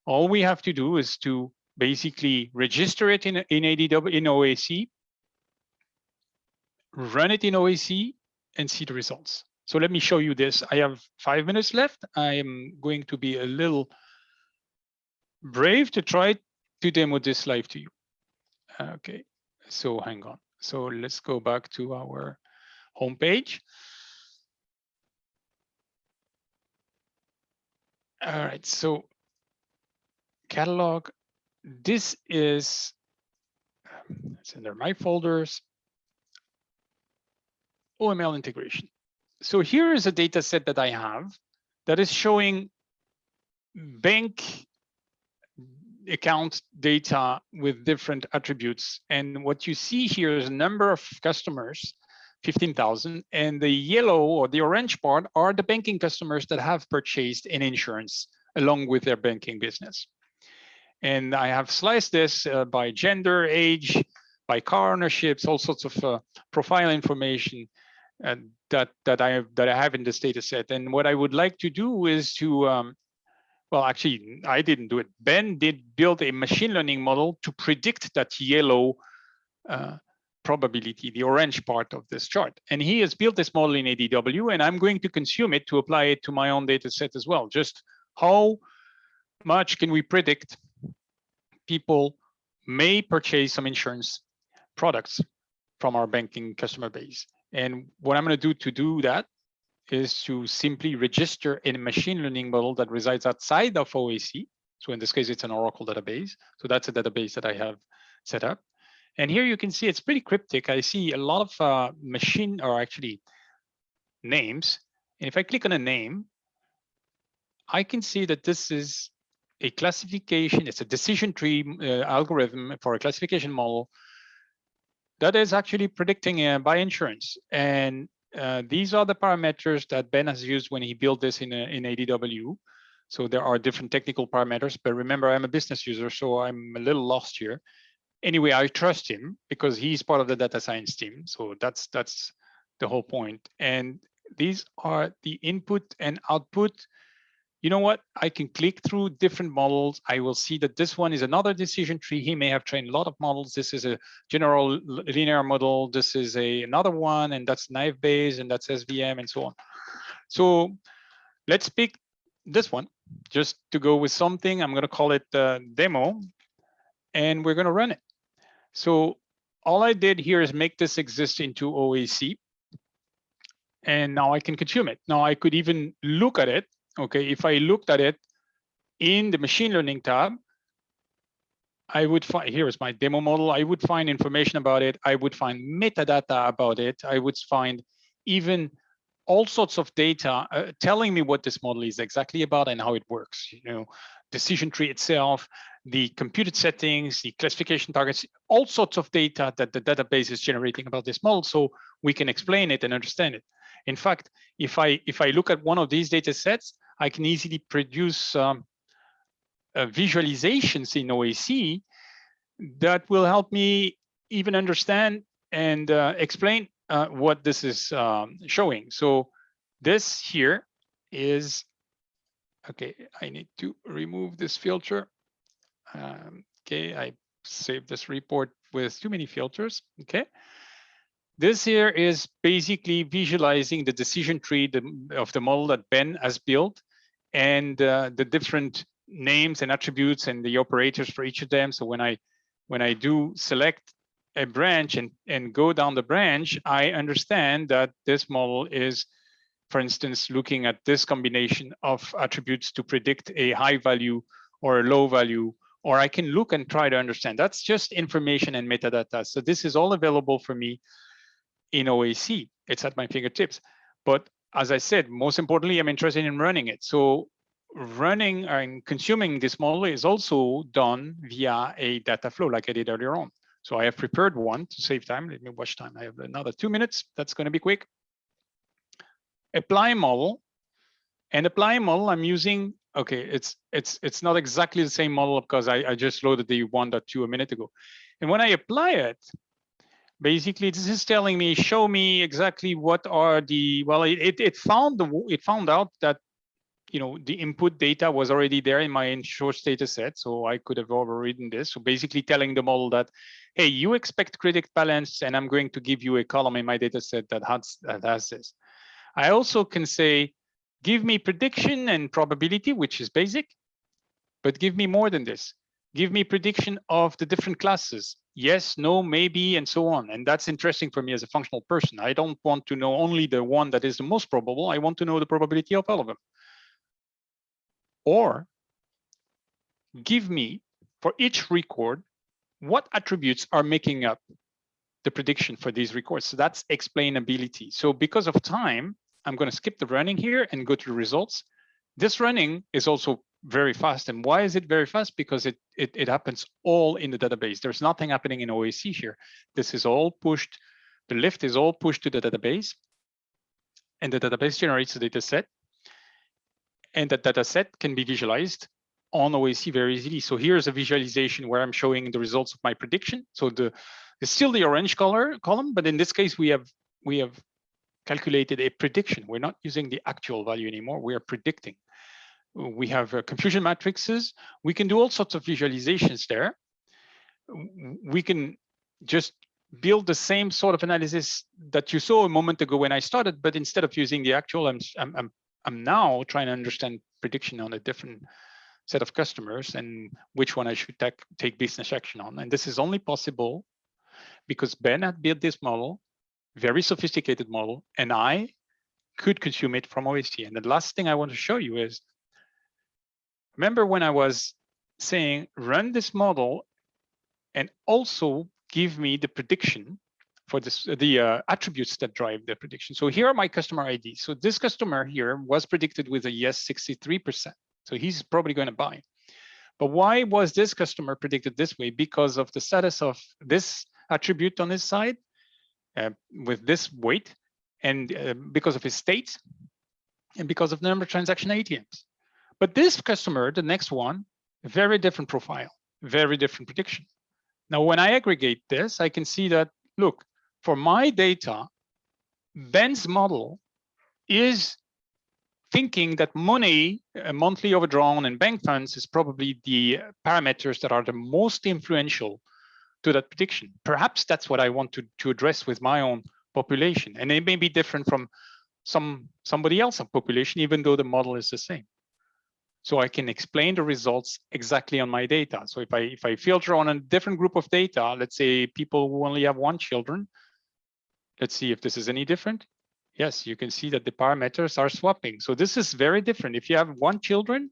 All we have to do is to basically register it in ADW, in OAC, run it in OAC, and see the results. So let me show you this. I have 5 minutes left. I am going to be a little brave to try to demo this live to you. Okay, so hang on. So let's go back to our homepage. All right, so catalog. This is, it's under my folders, OML integration. So here is a data set that I have that is showing bank account data with different attributes. And what you see here is a number of customers, 15,000, and the yellow or the orange part are the banking customers that have purchased an insurance along with their banking business. And I have sliced this by gender, age, by car ownerships, all sorts of profile information that I have in this data set. And what I would like to do is to well, actually, I didn't do it. Ben did build a machine learning model to predict that yellow probability, the orange part of this chart. And he has built this model in ADW, and I'm going to consume it to apply it to my own data set as well. Just how much can we predict people may purchase some insurance products from our banking customer base? And what I'm going to do that is to simply register in a machine learning model that resides outside of OAC. So in this case, it's an Oracle database. So that's a database that I have set up. And here you can see it's pretty cryptic. I see a lot of machine, or actually names. And if I click on a name, I can see that this is a classification. It's a decision tree algorithm for a classification model that is actually predicting buy insurance. And these are the parameters that Ben has used when he built this in ADW. So there are different technical parameters, but remember, I'm a business user, so I'm a little lost here. Anyway, I trust him because he's part of the data science team. So that's the whole point. And these are the input and output. You know what? I can click through different models. I will see that this one is another decision tree. He may have trained a lot of models. This is a general linear model. This is another one, and that's naive Bayes, and that's SVM, and so on. So let's pick this one just to go with something. I'm going to call it demo, and we're going to run it. So all I did here is make this exist into OAC, and now I can consume it. Now I could even look at it. Okay, if I looked at it in the machine learning tab, I would find, here is my demo model. I would find information about it. I would find metadata about it. I would find even all sorts of data telling me what this model is exactly about and how it works. You know, decision tree itself, the computed settings, the classification targets, all sorts of data that the database is generating about this model, so we can explain it and understand it. In fact, if I look at one of these data sets, I can easily produce visualizations in OAC that will help me even understand and explain what this is showing. So this here is, okay, I need to remove this filter. Okay, I saved this report with too many filters, okay. This here is basically visualizing the decision tree of the model that Ben has built, and the different names and attributes and the operators for each of them. So when I do select a branch and go down the branch, I understand that this model is, for instance, looking at this combination of attributes to predict a high value or a low value, or I can look and try to understand. That's just information and metadata. So this is all available for me in OAC. It's at my fingertips. But as I said, most importantly, I'm interested in running it. So running and consuming this model is also done via a data flow like I did earlier on. So I have prepared one to save time. Let me watch time. I have another 2 minutes. That's going to be quick. Apply model. And apply model, I'm using, okay, it's not exactly the same model because I just loaded the 1.2 a minute ago. And when I apply it, basically this is telling me, show me exactly what are the, well, it found out that, you know, the input data was already there in my source data set, so I could have overridden this. So basically telling the model that, hey, you expect credit balance, and I'm going to give you a column in my data set that has this. I also can say, give me prediction and probability, which is basic, but give me more than this. Give me prediction of the different classes. Yes, no, maybe, and so on. And that's interesting for me as a functional person. I don't want to know only the one that is the most probable. I want to know the probability of all of them. Or give me, for each record, what attributes are making up the prediction for these records. So that's explainability. So because of time, I'm going to skip the running here and go to the results. This running is also very fast. And why is it very fast? Because it happens all in the database. There's nothing happening in OAC here. This is all pushed. The lift is all pushed to the database. And the database generates a data set. And that data set can be visualized on OAC very easily. So here's a visualization where I'm showing the results of my prediction. So it's still the orange column, but in this case, we have calculated a prediction. We're not using the actual value anymore. We are predicting. We have confusion matrices. We can do all sorts of visualizations there. We can just build the same sort of analysis that you saw a moment ago when I started, but instead of using the actual, I'm now trying to understand prediction on a different set of customers and which one I should take business action on. And this is only possible because Ben had built this model, very sophisticated model, and I could consume it from OAC. And the last thing I want to show you is, remember when I was saying, run this model and also give me the prediction for this, the attributes that drive the prediction. So here are my customer IDs. So this customer here was predicted with a yes 63%. So he's probably going to buy. But why was this customer predicted this way? Because of the status of this attribute on his side with this weight, and because of his state, and because of the number of transaction ATMs. But this customer, the next one, very different profile, very different prediction. Now, when I aggregate this, I can see that, look, for my data, Ben's model is thinking that money, monthly overdrawn and bank funds is probably the parameters that are the most influential to that prediction. Perhaps that's what I want to address with my own population. And it may be different from somebody else's population, even though the model is the same. So I can explain the results exactly on my data. So if I filter on a different group of data, let's say people who only have one children, let's see if this is any different. Yes, you can see that the parameters are swapping. So this is very different. If you have one children,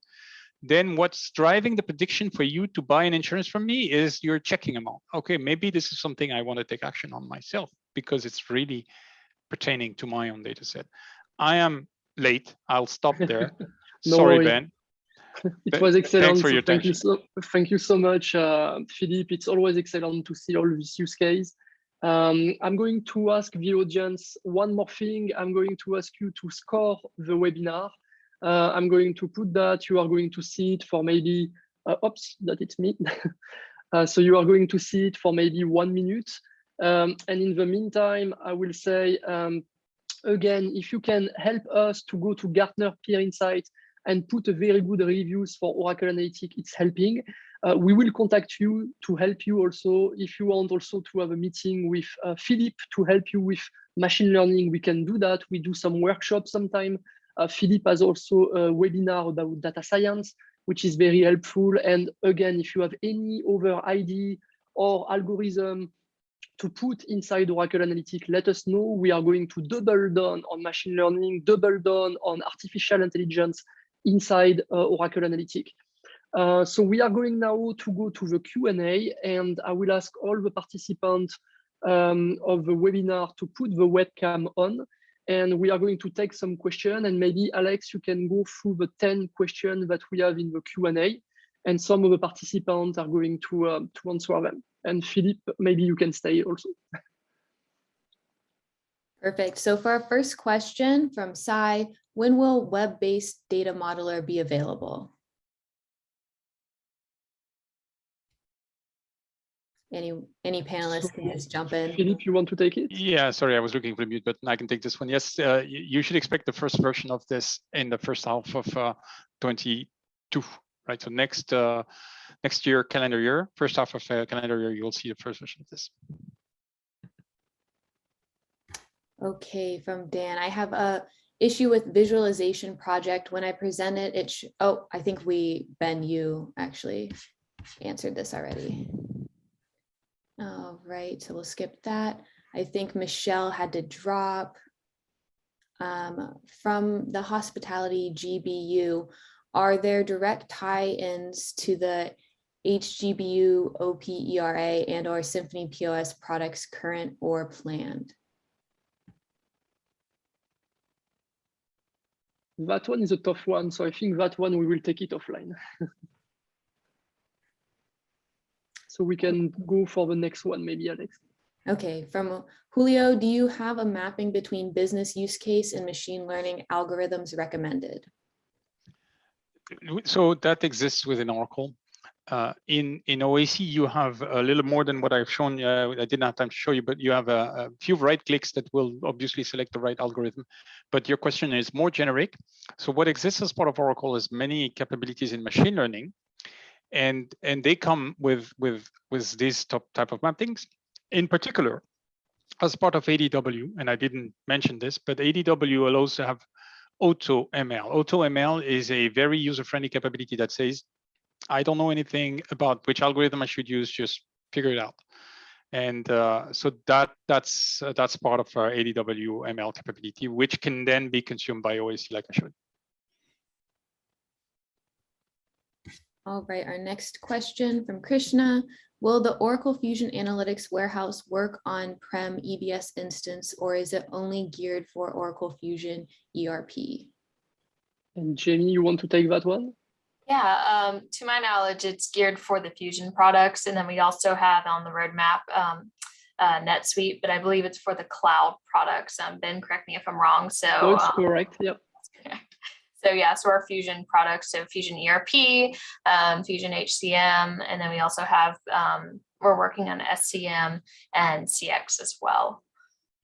then what's driving the prediction for you to buy an insurance from me is your checking amount. Okay, maybe this is something I want to take action on myself because it's really pertaining to my own data set. I am late. I'll stop there. No Sorry, worries. Ben. It was excellent. Thanks for your Thank you attention. thank you so much, Philippe. It's always excellent to see all this use case. I'm going to ask the audience one more thing. I'm going to ask you to score the webinar. I'm going to put that. You are going to see it for maybe, oops, that it's me. So you are going to see it for maybe 1 minute. And in the meantime, I will say, again, if you can help us to go to Gartner Peer Insights and put a very good reviews for Oracle Analytics, it's helping. We will contact you to help you also. If you want also to have a meeting with Philippe to help you with machine learning, we can do that. We do some workshops sometime. Philippe has also a webinar about data science, which is very helpful. And again, if you have any other idea or algorithm to put inside Oracle Analytics, let us know. We are going to double down on machine learning, double down on artificial intelligence inside Oracle Analytics. So we are going now to go to the Q&A, and I will ask all the participants of the webinar to put the webcam on, and we are going to take some questions. And maybe Alex, you can go through the 10 questions that we have in the Q&A, and some of the participants are going to answer them. And Philippe, maybe you can stay also. Perfect. So for our first question from Sai, when will web-based data modeler be available? Any panelists can just jump in. Philippe, you want to take it? Yeah, sorry, I was looking for the mute button. I can take this one. Yes, you should expect the first version of this in the first half of 22, right? So next year, calendar year, first half of calendar year, you'll see the first version of this. Okay, from Dan, I have a issue with visualization project. When I present it, oh, I think Ben, you actually answered this already. All right, so we'll skip that. I think Michelle had to drop. From the hospitality GBU, are there direct tie-ins to the HGBU OPERA and or Symphony POS products current or planned? That one is a tough one, so I think that one we will take it offline. So we can go for the next one, maybe, Alex. Okay, from Julio, do you have a mapping between business use case and machine learning algorithms recommended? So that exists within Oracle. In OAC, you have a little more than what I've shown you. I didn't have time to show you, but you have a few right clicks that will obviously select the right algorithm. But your question is more generic. So what exists as part of Oracle is many capabilities in machine learning, and they come with these type of mappings. In particular, as part of ADW, and I didn't mention this, but ADW allows to have AutoML. AutoML is a very user-friendly capability that says, I don't know anything about which algorithm I should use, just figure it out. And so that's part of our ADW ML capability, which can then be consumed by OAC like I showed. All right, our next question from Krishna. Will the Oracle Fusion Analytics Warehouse work on-prem EBS instance, or is it only geared for Oracle Fusion ERP? And Jamie, you want to take that one? Yeah, to my knowledge, it's geared for the Fusion products. And then we also have on the roadmap NetSuite, but I believe it's for the cloud products. Ben, correct me if I'm wrong. So that's correct, yep. So yeah, so our Fusion products, so Fusion ERP, Fusion HCM, and then we also have, we're working on SCM and CX as well.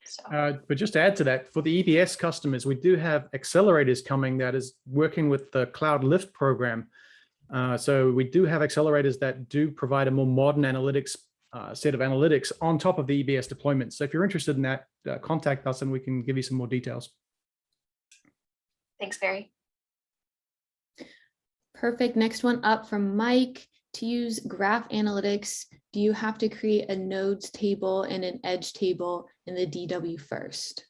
So. But just to add to that, for the EBS customers, we do have accelerators coming that is working with the Cloud Lift program. So we do have accelerators that do provide a more modern analytics set of analytics on top of the EBS deployment. So if you're interested in that, contact us and we can give you some more details. Thanks, Barry. Perfect. Next one up from Mike. To use graph analytics, do you have to create a nodes table and an edge table in the DW first?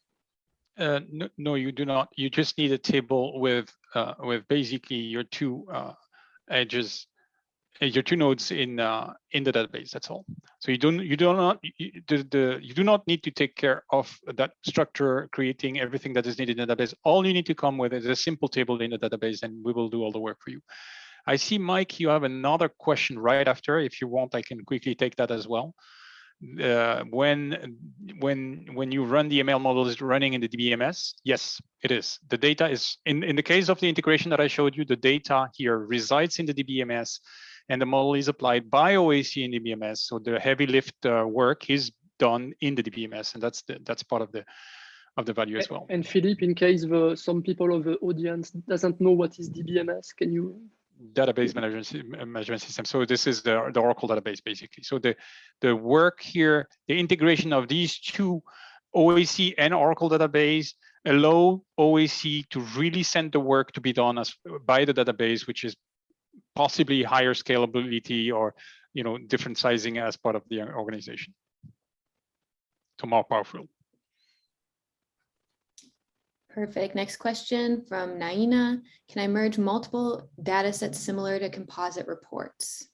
No, you do not. You just need a table with basically your two edges, your two nodes in the database. That's all. So you do not need to take care of that structure, creating everything that is needed in the database. All you need to come with is a simple table in the database, and we will do all the work for you. I see, Mike, you have another question right after. If you want, I can quickly take that as well. When you run the ML model, is it running in the DBMS? Yes, it is. The data is, in the case of the integration that I showed you, the data here resides in the DBMS, and the model is applied by OAC in the DBMS. So the heavy lift work is done in the DBMS, and that's part of the value as well. And Philippe, in case some people of the audience doesn't know what is DBMS, can you? Database management system. So this is the Oracle database, basically. So the work here, the integration of these two, OAC and Oracle database, allow OAC to really send the work to be done by the database, which is possibly higher scalability or different sizing as part of the organization. So more powerful. Perfect. Next question from Naina. Can I merge multiple data sets similar to composite reports?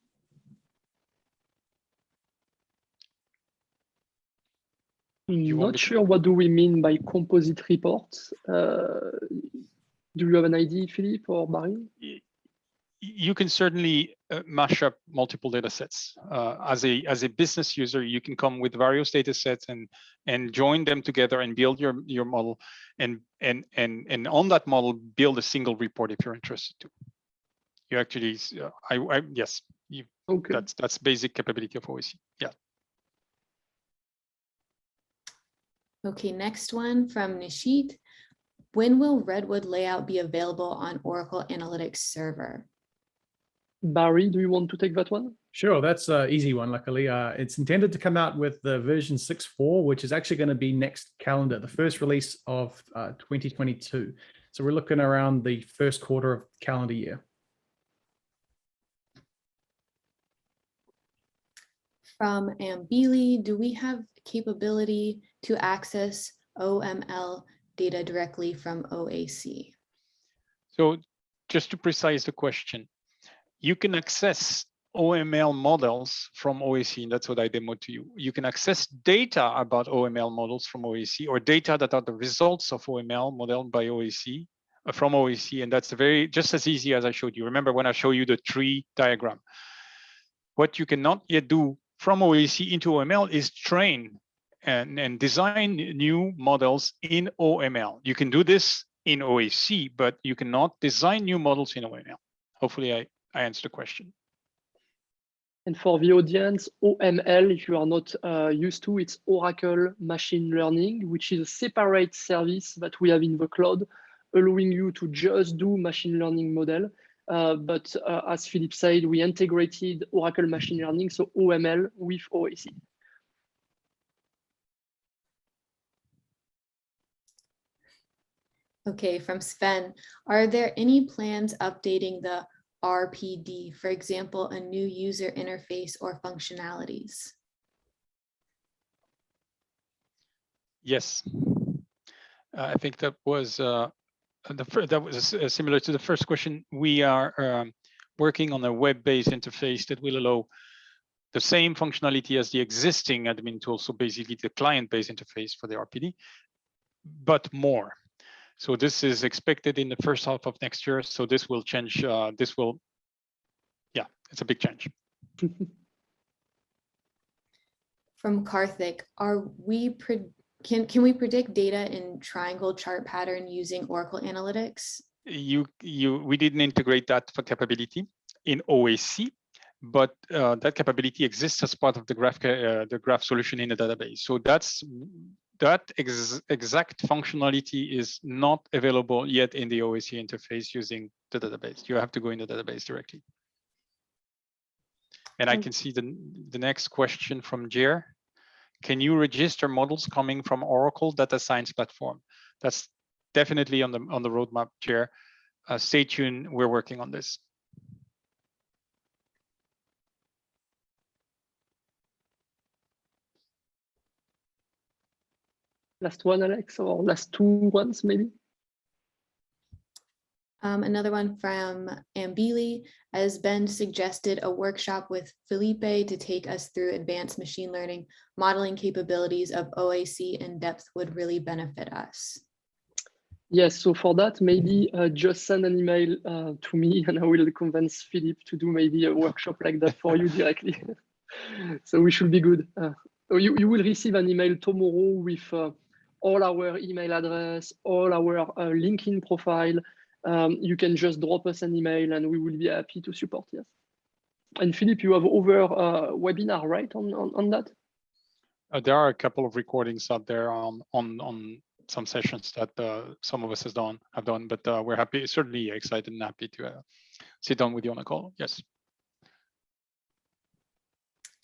Not sure what do we mean by composite reports. Do you have an idea, Philippe or Barry? You can certainly mash up multiple data sets. As a business user, you can come with various data sets and join them together and build your model, and on that model build a single report if you're interested to. You actually, yes, okay. That's basic capability of OAC. Yeah. Okay, next one from Nishit. When will Redwood layout be available on Oracle Analytics Server? Barry, do you want to take that one? Sure, that's an easy one, luckily. It's intended to come out with the version 6.4, which is actually going to be next calendar, the first release of 2022. So we're looking around the first quarter of calendar year. From Ambili, do we have capability to access OML data directly from OAC? So just to precise the question, you can access OML models from OAC, and that's what I demoed to you. You can access data about OML models from OAC, or data that are the results of OML modeled by OAC, from OAC, and that's just as easy as I showed you. Remember when I showed you the tree diagram? What you cannot yet do from OAC into OML is train and design new models in OML. You can do this in OAC, but you cannot design new models in OML. Hopefully I answered the question. And for the audience, OML, if you are not used to, it's Oracle Machine Learning, which is a separate service that we have in the cloud, allowing you to just do machine learning model. But as Philippe said, we integrated Oracle Machine Learning, so OML with OAC. Okay, from Sven, are there any plans updating the RPD, for example, a new user interface or functionalities? Yes, I think that was similar to the first question. We are working on a web-based interface that will allow the same functionality as the existing admin tool, so basically the client-based interface for the RPD, but more. So this is expected in the first half of next year. So this will change. Yeah, it's a big change. From Karthik, can we predict data in triangle chart pattern using Oracle Analytics? We didn't integrate that for capability in OAC, but that capability exists as part of the graph solution in the database. So that exact functionality is not available yet in the OAC interface using the database. You have to go in the database directly. And I can see the next question from Jer. Can you register models coming from Oracle Data Science Platform? That's definitely on the roadmap, Jer. Stay tuned. We're working on this. Last one, Alex, or last two ones, maybe? Another one from Ambili, as Ben suggested, a workshop with Felipe to take us through advanced machine learning modeling capabilities of OAC in depth would really benefit us. Yes, so for that, maybe just send an email to me and I will convince Philippe to do maybe a workshop like that for you directly. So we should be good. You will receive an email tomorrow with all our email address, all our LinkedIn profile. You can just drop us an email and we will be happy to support, yes. And Philippe, you have over webinar, right, on that? There are a couple of recordings out there on some sessions that some of us have done, but we're happy, certainly excited and happy to sit down with you on a call. Yes.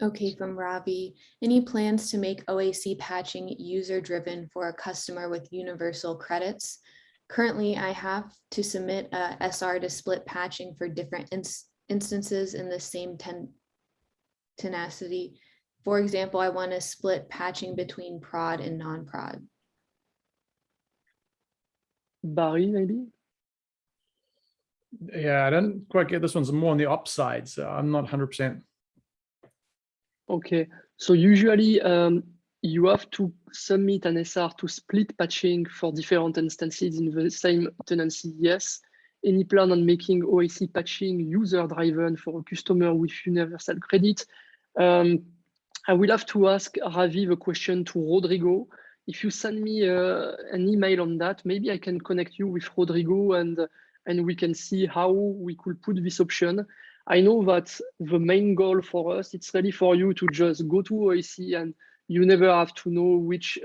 Okay, from Ravi, any plans to make OAC patching user-driven for a customer with universal credits? Currently, I have to submit a SR to split patching for different instances in the same tenacity. For example, I want to split patching between prod and non-prod. Barry, maybe? Yeah, I don't quite get this one's more on the ops side, so I'm not 100%. Okay, so usually you have to submit an SR to split patching for different instances in the same tenancy, yes. Any plan on making OAC patching user-driven for a customer with universal credit? I will have to ask Ravi the question to Rodrigo. If you send me an email on that, maybe I can connect you with Rodrigo and we can see how we could put this option. I know that the main goal for us, it's really for you to just go to OAC and you never have to know which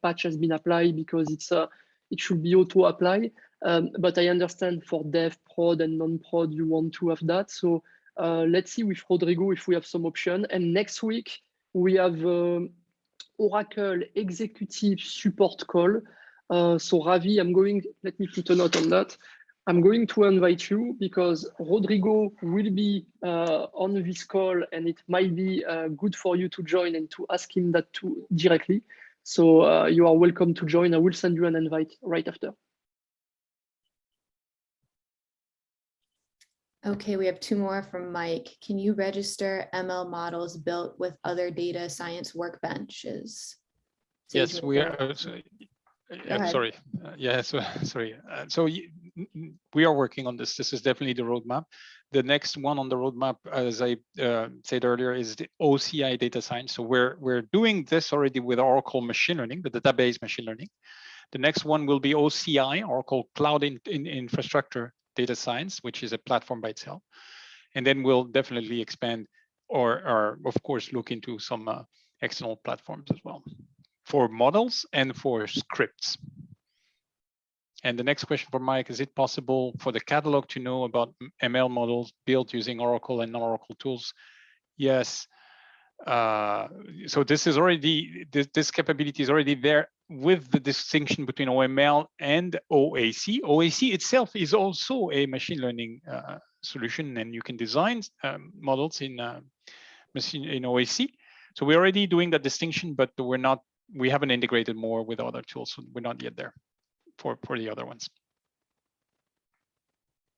patch has been applied because it should be auto-apply. But I understand for dev, prod, and non-prod, you want to have that. So let's see with Rodrigo if we have some option. And next week, we have Oracle executive support call. So Ravi, let me put a note on that. I'm going to invite you because Rodrigo will be on this call and it might be good for you to join and to ask him that too directly. So you are welcome to join. I will send you an invite right after. Okay, we have two more from Mike. Can you register ML models built with other data science workbenches? Yes, we are. Sorry. So we are working on this. This is definitely the roadmap. The next one on the roadmap, as I said earlier, is the OCI data science. So we're doing this already with Oracle machine learning, the database machine learning. The next one will be OCI, Oracle Cloud Infrastructure Data Science, which is a platform by itself. And then we'll definitely expand or of course, look into some external platforms as well for models and for scripts. And the next question for Mike, is it possible for the catalog to know about ML models built using Oracle and non-Oracle tools? Yes. So this is already, this capability is already there with the distinction between OML and OAC. OAC itself is also a machine learning solution, and you can design models in OAC. So we're already doing that distinction, but we haven't integrated more with other tools. So we're not yet there for the other ones.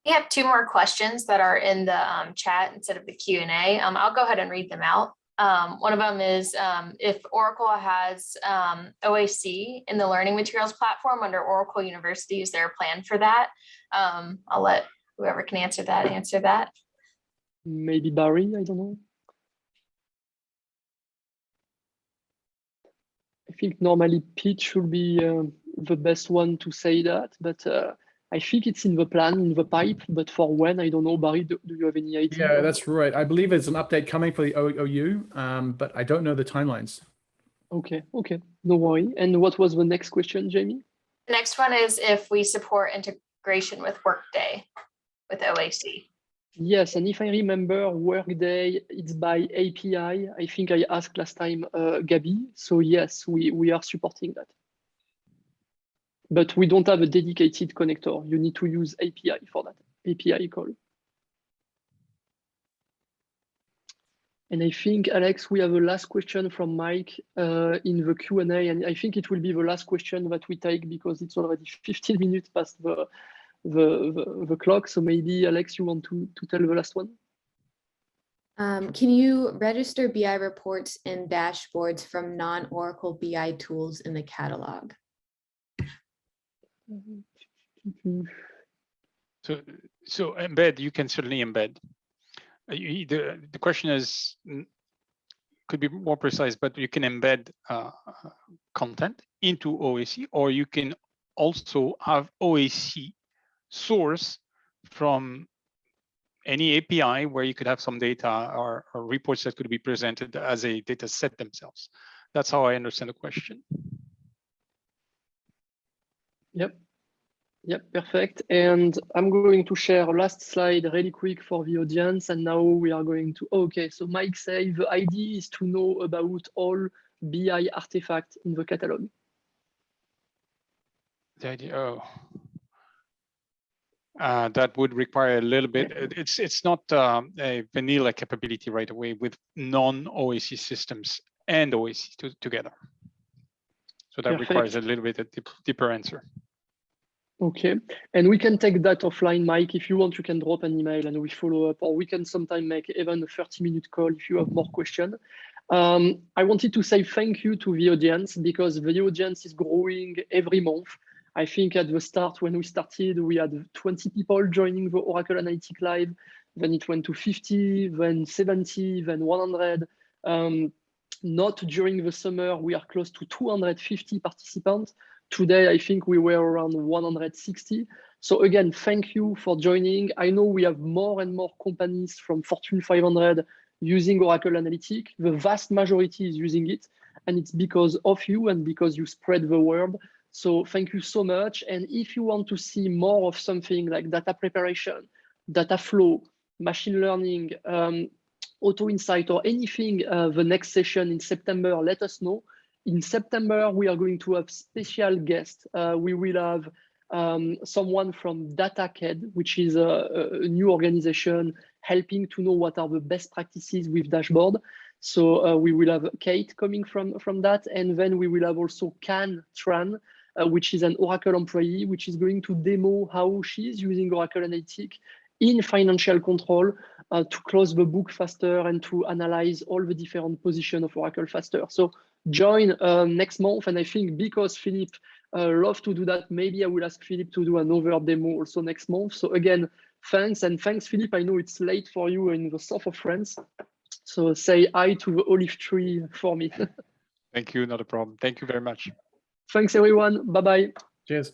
We have two more questions that are in the chat instead of the Q&A. I'll go ahead and read them out. One of them is if Oracle has OAC in the learning materials platform under Oracle University, is there a plan for that? I'll let whoever can answer that. Maybe Barry, I don't know. I think normally Pete should be the best one to say that, but I think it's in the plan, in the pipe, but for when, I don't know. Barry, do you have any idea? Yeah, that's right. I believe there's an update coming for the OU, but I don't know the timelines. Okay, no worry. And what was the next question, Jamie? The next one is if we support integration with Workday with OAC. Yes, and if I remember, Workday, it's by API. I think I asked last time, Gabi. So yes, we are supporting that. But we don't have a dedicated connector. You need to use API for that, API call. And I think, Alex, we have a last question from Mike in the Q&A, and I think it will be the last question that we take because it's already 15 minutes past the clock. So maybe Alex, you want to tell the last one? Can you register BI reports and dashboards from non-Oracle BI tools in the catalog? So embed, you can certainly embed. The question is, could be more precise, but you can embed content into OAC, or you can also have OAC source from any API where you could have some data or reports that could be presented as a data set themselves. That's how I understand the question. Yep, perfect. And I'm going to share a last slide really quick for the audience. And now we are going to, okay, so Mike say the idea is to know about all BI artifacts in the catalog. The idea, that would require a little bit. It's not a vanilla capability right away with non-OAC systems and OAC together. So that requires a little bit of deeper answer. Okay, and we can take that offline, Mike. If you want, you can drop an email and we follow up, or we can sometime make even a 30-minute call if you have more questions. I wanted to say thank you to the audience, because the audience is growing every month. I think at the start, when we started, we had 20 people joining the Oracle Analytics Live, then it went to 50, then 70, then 100. Not during the summer, we are close to 250 participants. Today, I think we were around 160. So again, thank you for joining. I know we have more and more companies from Fortune 500 using Oracle Analytics. The vast majority is using it, and it's because of you and because you spread the word. So thank you so much. And if you want to see more of something like data preparation, data flow, machine learning, auto insight, or anything, the next session in September, let us know. In September, we are going to have special guests. We will have someone from DataCAD, which is a new organization helping to know what are the best practices with dashboard. So we will have Kate coming from that. And then we will have also Can Tran, which is an Oracle employee, which is going to demo how she's using Oracle Analytics in financial control to close the book faster and to analyze all the different positions of Oracle faster. So join next month. And I think because Philippe loves to do that, maybe I will ask Philippe to do another demo also next month. So again, thanks. And thanks, Philippe. I know it's late for you in the south of France. So say hi to the olive tree for me. Thank you, not a problem. Thank you very much. Thanks, everyone. Bye-bye. Cheers.